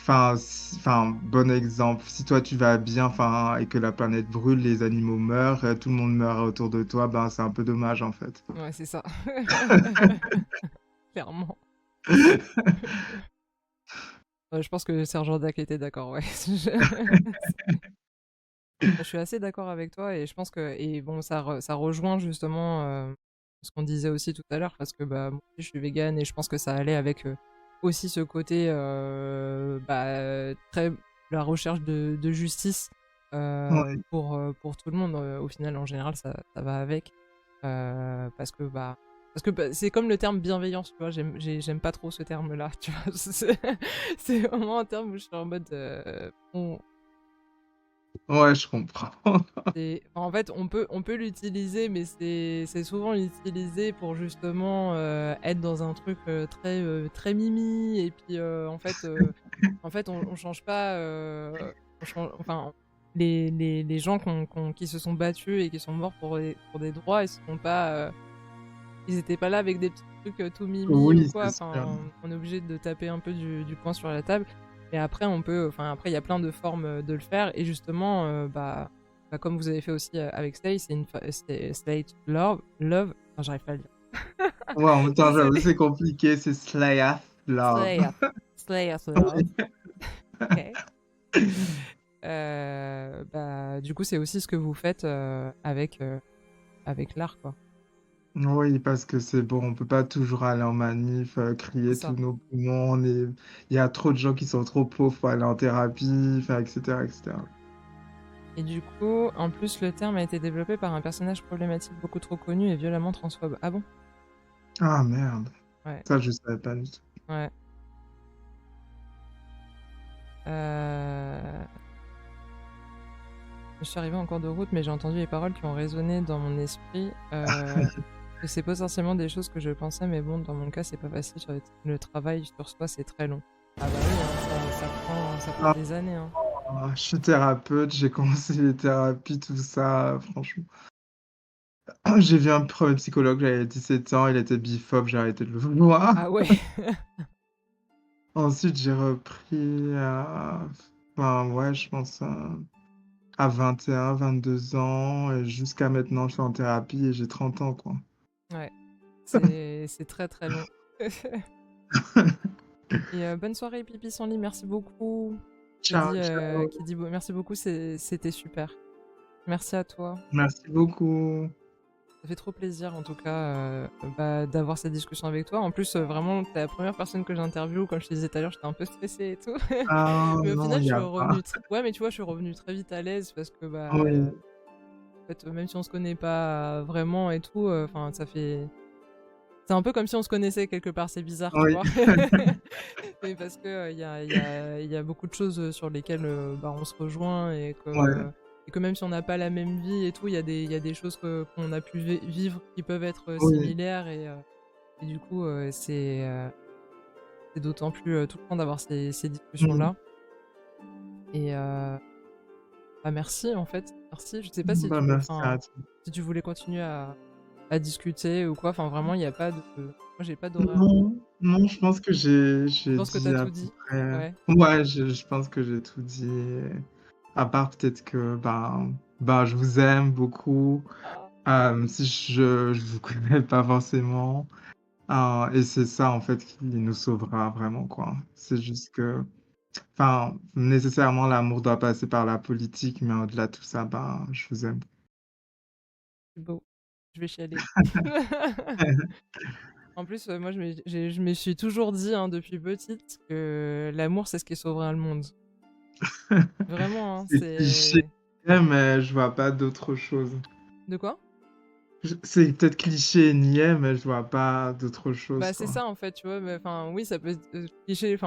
bon exemple, si toi tu vas bien, et que la planète brûle, les animaux meurent, tout le monde meurt autour de toi, ben c'est un peu dommage en fait. ouais, c'est ça. Clairement. Je pense que Sergent Dac était d'accord, ouais. Je suis assez d'accord avec toi et je pense que et bon ça rejoint justement, ce qu'on disait aussi tout à l'heure parce que, bah, moi aussi je suis végane et je pense que ça allait avec, aussi ce côté, bah, très la recherche de justice, Ouais. pour tout le monde, au final en général ça va avec, parce que, bah, c'est comme le terme bienveillance, tu vois? J'aime pas trop ce terme-là, tu vois? C'est vraiment un terme où je suis en mode, bon. Ouais, je comprends. En fait, on peut l'utiliser, mais c'est souvent utilisé pour justement être dans un truc très mimi. Et puis, en fait on change pas. Enfin, les gens qui se sont battus et qui sont morts pour des droits, ils sont pas. Ils étaient pas là avec des petits trucs tout mimi ou Oui, quoi. c'est sûr. Enfin, on est obligé de taper un peu du poing sur la table. Et après, après, il y a plein de formes de le faire. Et justement, comme vous avez fait aussi avec Slay, c'est Slay to Love. Enfin, j'arrive pas à le dire. Ouais, en même temps, j'avoue, Désolée. c'est compliqué, c'est Slayath Love. Slay, Slay to Love. Ok. Bah, du coup, c'est aussi ce que vous faites avec l'art, quoi. Oui, parce que c'est bon, on peut pas toujours aller en manif, C'est crier tous ça. nos poumons, il y a trop de gens qui sont trop pauvres pour aller en thérapie, etc., etc. Et du coup, en plus, le terme a été développé par un personnage problématique beaucoup trop connu et violemment transphobe. Ah bon? Ah merde, Ouais, ça je savais pas du tout. ouais. Euh, Je suis arrivée en cours de route, mais j'ai entendu les paroles qui ont résonné dans mon esprit. Que c'est potentiellement des choses que je pensais, mais bon, dans mon cas, c'est pas facile. Le travail sur soi, c'est très long. Ah bah oui, hein, ça prend Ah, des années, hein. je suis thérapeute, j'ai commencé les thérapies, tout ça, franchement. J'ai vu un premier psychologue, j'avais 17 ans, il était biphobe, j'ai arrêté de le voir. Ah ouais. Ensuite, j'ai repris ouais, je pense à 21, 22 ans, et jusqu'à maintenant, je suis en thérapie et j'ai 30 ans, quoi. Ouais, c'est très très long. Et bonne soirée, Pipi sans lit, merci beaucoup. Ciao, ciao. Qui dit merci beaucoup, c'était super. Merci à toi. Merci beaucoup. Ça fait trop plaisir en tout cas d'avoir cette discussion avec toi. En plus, vraiment, t'es la première personne que j'interviewe. Comme je te disais tout à l'heure, j'étais un peu stressée et tout. Ah Mais au non, final, il je n'y suis a pas. revenue. Ouais, mais tu vois, je suis revenue très vite à l'aise parce que, Oui, en fait, même si on se connaît pas vraiment et tout, enfin, ça fait. C'est un peu comme si on se connaissait quelque part, c'est bizarre, tu oui, vois. Mais parce que il y a beaucoup de choses sur lesquelles on se rejoint ouais, et que même si on n'a pas la même vie et tout, il y a des choses qu'on a pu vivre qui peuvent être oui. similaires et du coup, c'est d'autant plus touchant d'avoir ces Mm. discussions-là. Et merci en fait, merci. Je sais pas si Bah, merci à toi. si tu voulais continuer à discuter ou quoi. Enfin, vraiment, il n'y a pas de. Moi, j'ai pas d'horaire. Non, non, je pense que Je j'ai pense que t'as dit à tout peu dit. près. Ouais. Ouais, je pense que j'ai tout dit. À part peut-être que je vous aime beaucoup. Ah, Si je vous connais pas forcément. Et c'est ça en fait qui nous sauvera vraiment, quoi. C'est juste que, nécessairement l'amour doit passer par la politique, mais au-delà de tout ça, je vous aime. c'est beau. Je vais chialer. En plus, moi, je me suis toujours dit, hein, depuis petite, que l'amour, c'est ce qui sauvera le monde. Vraiment, hein, C'est cliché, c'est... mais je vois pas d'autre chose. De quoi? C'est peut-être cliché et niais, mais je vois pas d'autre chose, Bah, c'est quoi. ça, en fait, tu vois. Enfin, oui, ça peut être cliché,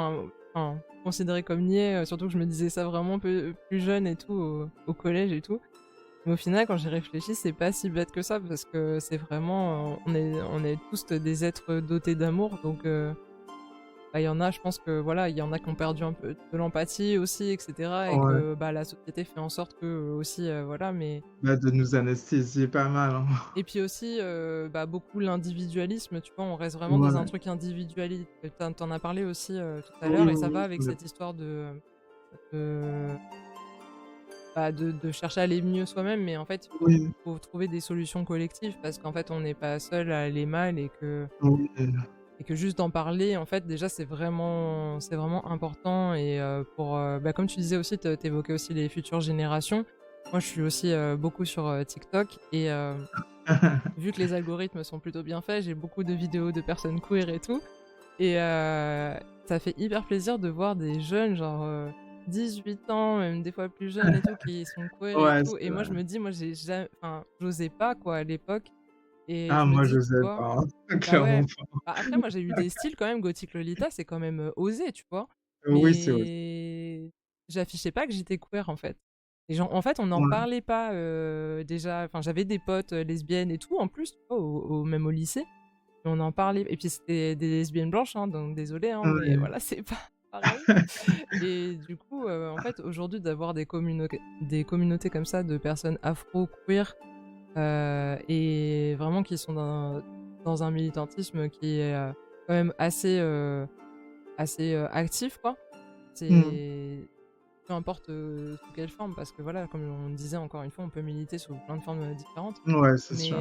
considéré comme niais, surtout que je me disais ça vraiment plus jeune et tout, au collège et tout. Mais au final, quand j'y réfléchis, c'est pas si bête que ça parce que c'est vraiment, on est tous des êtres dotés d'amour donc bah, il y en a, je pense que voilà, il y en a qui ont perdu un peu de l'empathie aussi et cetera et Ouais, que, bah, la société fait en sorte qu'eux aussi, voilà, mais bah, de nous anesthésier pas mal, hein. et puis aussi, bah, beaucoup l'individualisme, tu vois? On reste vraiment dans un Ouais. truc individualiste. Tu en as parlé aussi, tout à Oui, l'heure et oui, ça va oui, avec cette histoire de, bah, de chercher à aller mieux soi-même, mais en fait, il faut oui, faut trouver des solutions collectives parce qu'en fait, on n'est pas seul à aller mal oui, et que juste d'en parler, en fait, déjà, c'est vraiment important et pour, bah, comme tu disais aussi, tu évoquais aussi les futures générations. Moi, je suis aussi, beaucoup sur, TikTok et vu que les algorithmes sont plutôt bien faits, j'ai beaucoup de vidéos de personnes queer et tout et ça fait hyper plaisir de voir des jeunes, genre, 18 ans, même des fois plus jeunes et tout, qui sont queer et ouais, tout et c'est moi, vrai. je me dis, moi, enfin, j'osais pas, quoi, à l'époque et Ah, je me moi, dis, je tu sais vois? pas, hein, Bah, clairement ouais. pas. Bah, après, moi, j'ai eu des styles quand même, gothique Lolita, c'est quand même, osé, tu vois? Oui, c'est vrai. Mais j'affichais pas que j'étais queer, en fait. Et genre, en fait, on n'en Ouais, parlait pas, déjà enfin, j'avais des potes, lesbiennes et tout, en plus, tu vois? Même au lycée, et on en parlait et puis c'était des lesbiennes blanches, hein, donc désolée, hein, mais ouais. voilà, c'est pas pareil et du coup, en fait, aujourd'hui, d'avoir des communautés comme ça de personnes afro, queer, et vraiment qui sont dans un militantisme qui est, quand même assez, actif quoi. Mmh. C'est peu importe, sous quelle forme parce que voilà, comme on disait encore une fois, on peut militer sous plein de formes, différentes. Ouais, c'est Mais, sûr.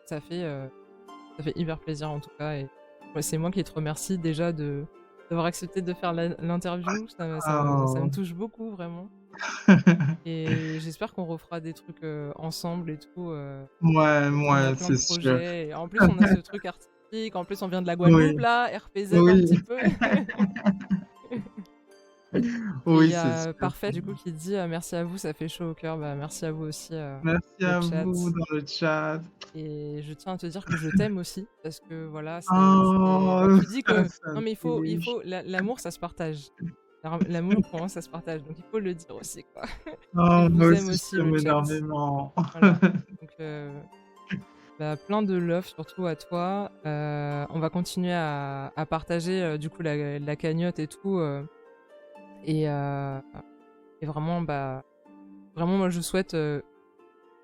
ça fait, heu, ça fait hyper plaisir en tout cas et ouais, c'est moi qui te remercie déjà d'avoir accepté de faire l'interview. Ça me Oh. touche beaucoup vraiment et j'espère qu'on refera des trucs, ensemble et tout, Ouais, on a ouais, plein de c'est sûr. projets et en plus, on a ce truc artistique. En plus, on vient de la Guadeloupe Oui, là, RPZ un oui, petit peu. Et il oui, y c'est a sûr. Parfait du coup qui dit, «Merci à vous, ça fait chaud au cœur». Bah, merci à vous aussi, Merci le à vous chat dans le chat. et je tiens à te dire que je t'aime aussi parce que voilà, bah, Oh, tu dis que ça non me mais il faut touche. l'amour ça se partage. L'amour pour moi ça se partage, donc il faut le dire aussi quoi. Et Oh, je moi vous aime aussi, je aussi le t'aime chat. énormément. Voilà, donc bah, plein de love surtout à toi. On va continuer à partager, du coup la cagnotte et tout, et heu et vraiment, bah, vraiment moi je souhaite,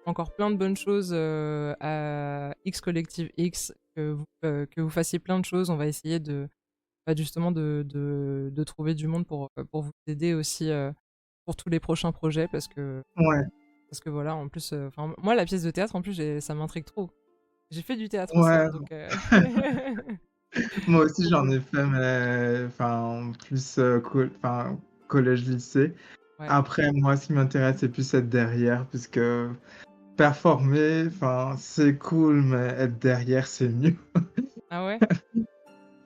encore plein de bonnes choses, à X Collective X, que vous fassiez plein de choses. On va essayer bah, justement de trouver du monde pour vous aider aussi, pour tous les prochains projets Ouais, parce que voilà, en plus, enfin moi la pièce de théâtre en plus ça m'intrigue trop. J'ai fait du théâtre aussi, ouais. hein, donc Moi aussi, trop j'en cool. ai fait, mais enfin, plus, enfin, collège, lycée. Ouais. Après, moi, ce qui m'intéresse, c'est plus être derrière, puisque performer, enfin, c'est cool, mais être derrière, c'est mieux. Ah ouais?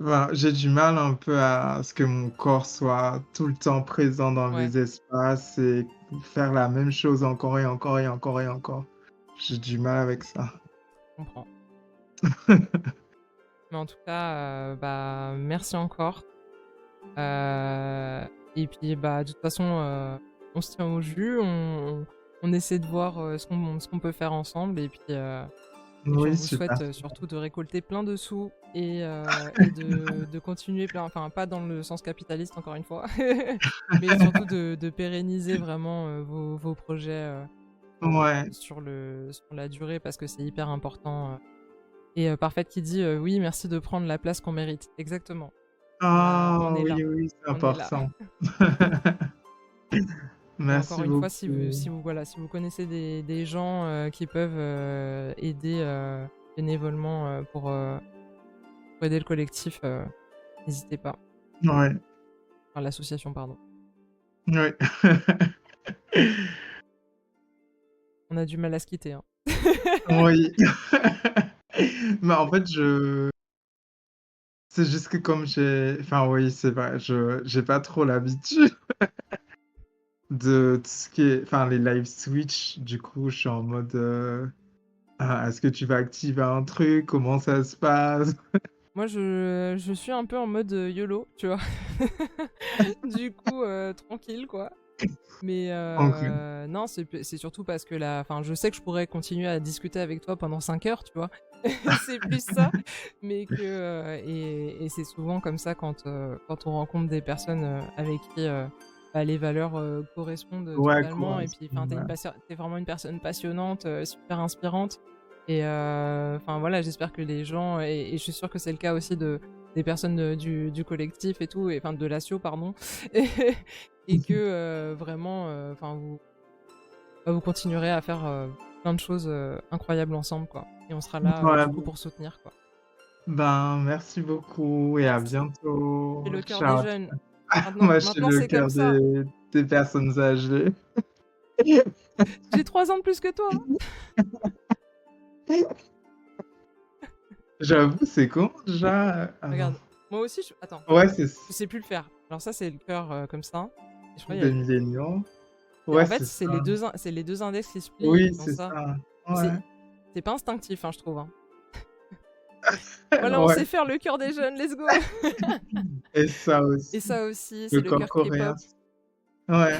Enfin, j'ai du mal un peu à ce que mon corps soit tout le temps présent dans Ouais, les espaces et faire la même chose encore et encore et encore et encore. J'ai du mal avec ça. je comprends. Mais en tout cas, bah, merci encore. Et puis, bah, de toute façon, on se tient au jus, on essaie de voir, ce qu'on peut faire ensemble et puis on Oui, vous super. souhaite, surtout de récolter plein de sous et de continuer plein enfin, pas dans le sens capitaliste encore une fois, mais surtout de pérenniser vraiment, vos projets, Ouais, sur la durée parce que c'est hyper important, et Parfaite qui dit, «Oui, merci de prendre la place qu'on mérite». Exactement. On ah est là, oui, oui, c'est on est là. important. Et encore Merci une fois, si vous beaucoup. si vous voilà, si vous connaissez des gens, qui peuvent, aider, bénévolement, pour aider le collectif, n'hésitez pas. Ouais, Enfin l'association, pardon. ouais. On a du mal à se quitter, hein. Oui. Mais en fait, c'est juste que comme enfin oui, c'est vrai, j'ai pas trop l'habitude de tout ce qui est enfin les live Switch, du coup, je suis en mode, «Ah, est-ce que tu vas activer un truc? Comment ça se passe?» Moi, je suis un peu en mode, YOLO, tu vois? Du coup, tranquille, quoi. Mais Ok. non, c'est surtout parce que enfin, je sais que je pourrais continuer à discuter avec toi pendant 5 heures, tu vois? C'est plus ça, mais que, et c'est souvent comme ça quand on rencontre des personnes, avec qui, bah, les valeurs, correspondent, Ouais, totalement quoi. et puis, enfin, tu vraiment une personne passionnante, super inspirante et enfin, voilà, j'espère que les gens et je suis sûre que c'est le cas aussi des personnes, du collectif et tout et enfin de l'assio, pardon et que, vraiment, enfin vous continuerez à faire, plein de choses, incroyables ensemble, quoi et on sera là, Ouais, du coup, pour soutenir, quoi. ben, merci beaucoup et à Merci. bientôt. Tu le cœur des Ciao. jeunes. Moi, je suis Maintenant, le c'est comme cœur ça. des personnes âgées. J'ai 3 ans de plus que toi, hein. J'avoue, c'est con, déjà. Regarde, moi aussi, attends, Ouais, c'est je sais plus le faire. Alors ça, c'est le cœur, comme ça et je crois il y a des milléniaux. en Ouais, fait, c'est c'est ça. les 2 index qui se plient et Oui, qui font c'est ça. ça. Mais Ouais. c'est pas instinctif, hein, je trouve, hein. Voilà, on Ouais. sait faire le cœur des jeunes, let's go! Et ça Et aussi. ça aussi, Le c'est le corps cœur coréen. K-pop. Ouais.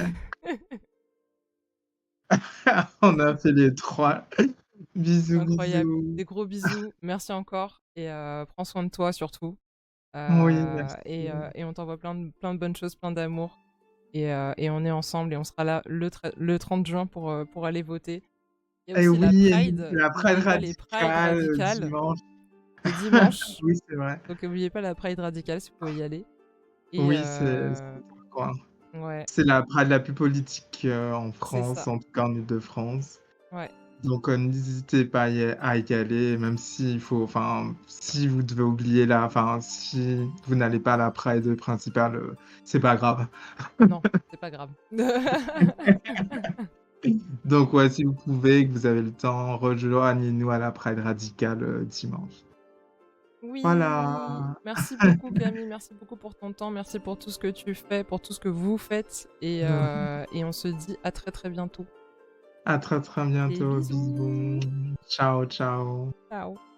On a fait les trois. Bisous, Incroyable. bisous. Des gros bisous, merci encore et prends soin de toi surtout, Oui, merci. et on t'envoie plein de bonnes choses, plein d'amour et on est ensemble et on sera là le 30 juin pour aller voter. Il y a Et aussi la oui, et Pride, la Pride n'oubliez pas les Pride radicale radicales, dimanche. c'est dimanche, Oui, c'est vrai. donc n'oubliez pas la Pride radicale si vous pouvez y aller et Oui, c'est quoi. ouais, C'est la Pride la plus politique, en c'est France, ça, en tout cas en Île-de-France. ouais. Donc, n'hésitez pas à y aller, même s'il faut, enfin, si vous devez oublier enfin, si vous n'allez pas à la Pride principale, c'est pas grave. Non, c'est pas grave. Donc, ouais, si vous pouvez, que vous avez le temps, rejoignez-nous à la Pride radicale dimanche. Oui, Voilà. merci beaucoup Camille, merci beaucoup pour ton temps, merci pour tout ce que tu fais, pour tout ce que vous faites et on se dit à très très bientôt. À très très Des bientôt. bisous. Bisous. Ciao, ciao. Ciao.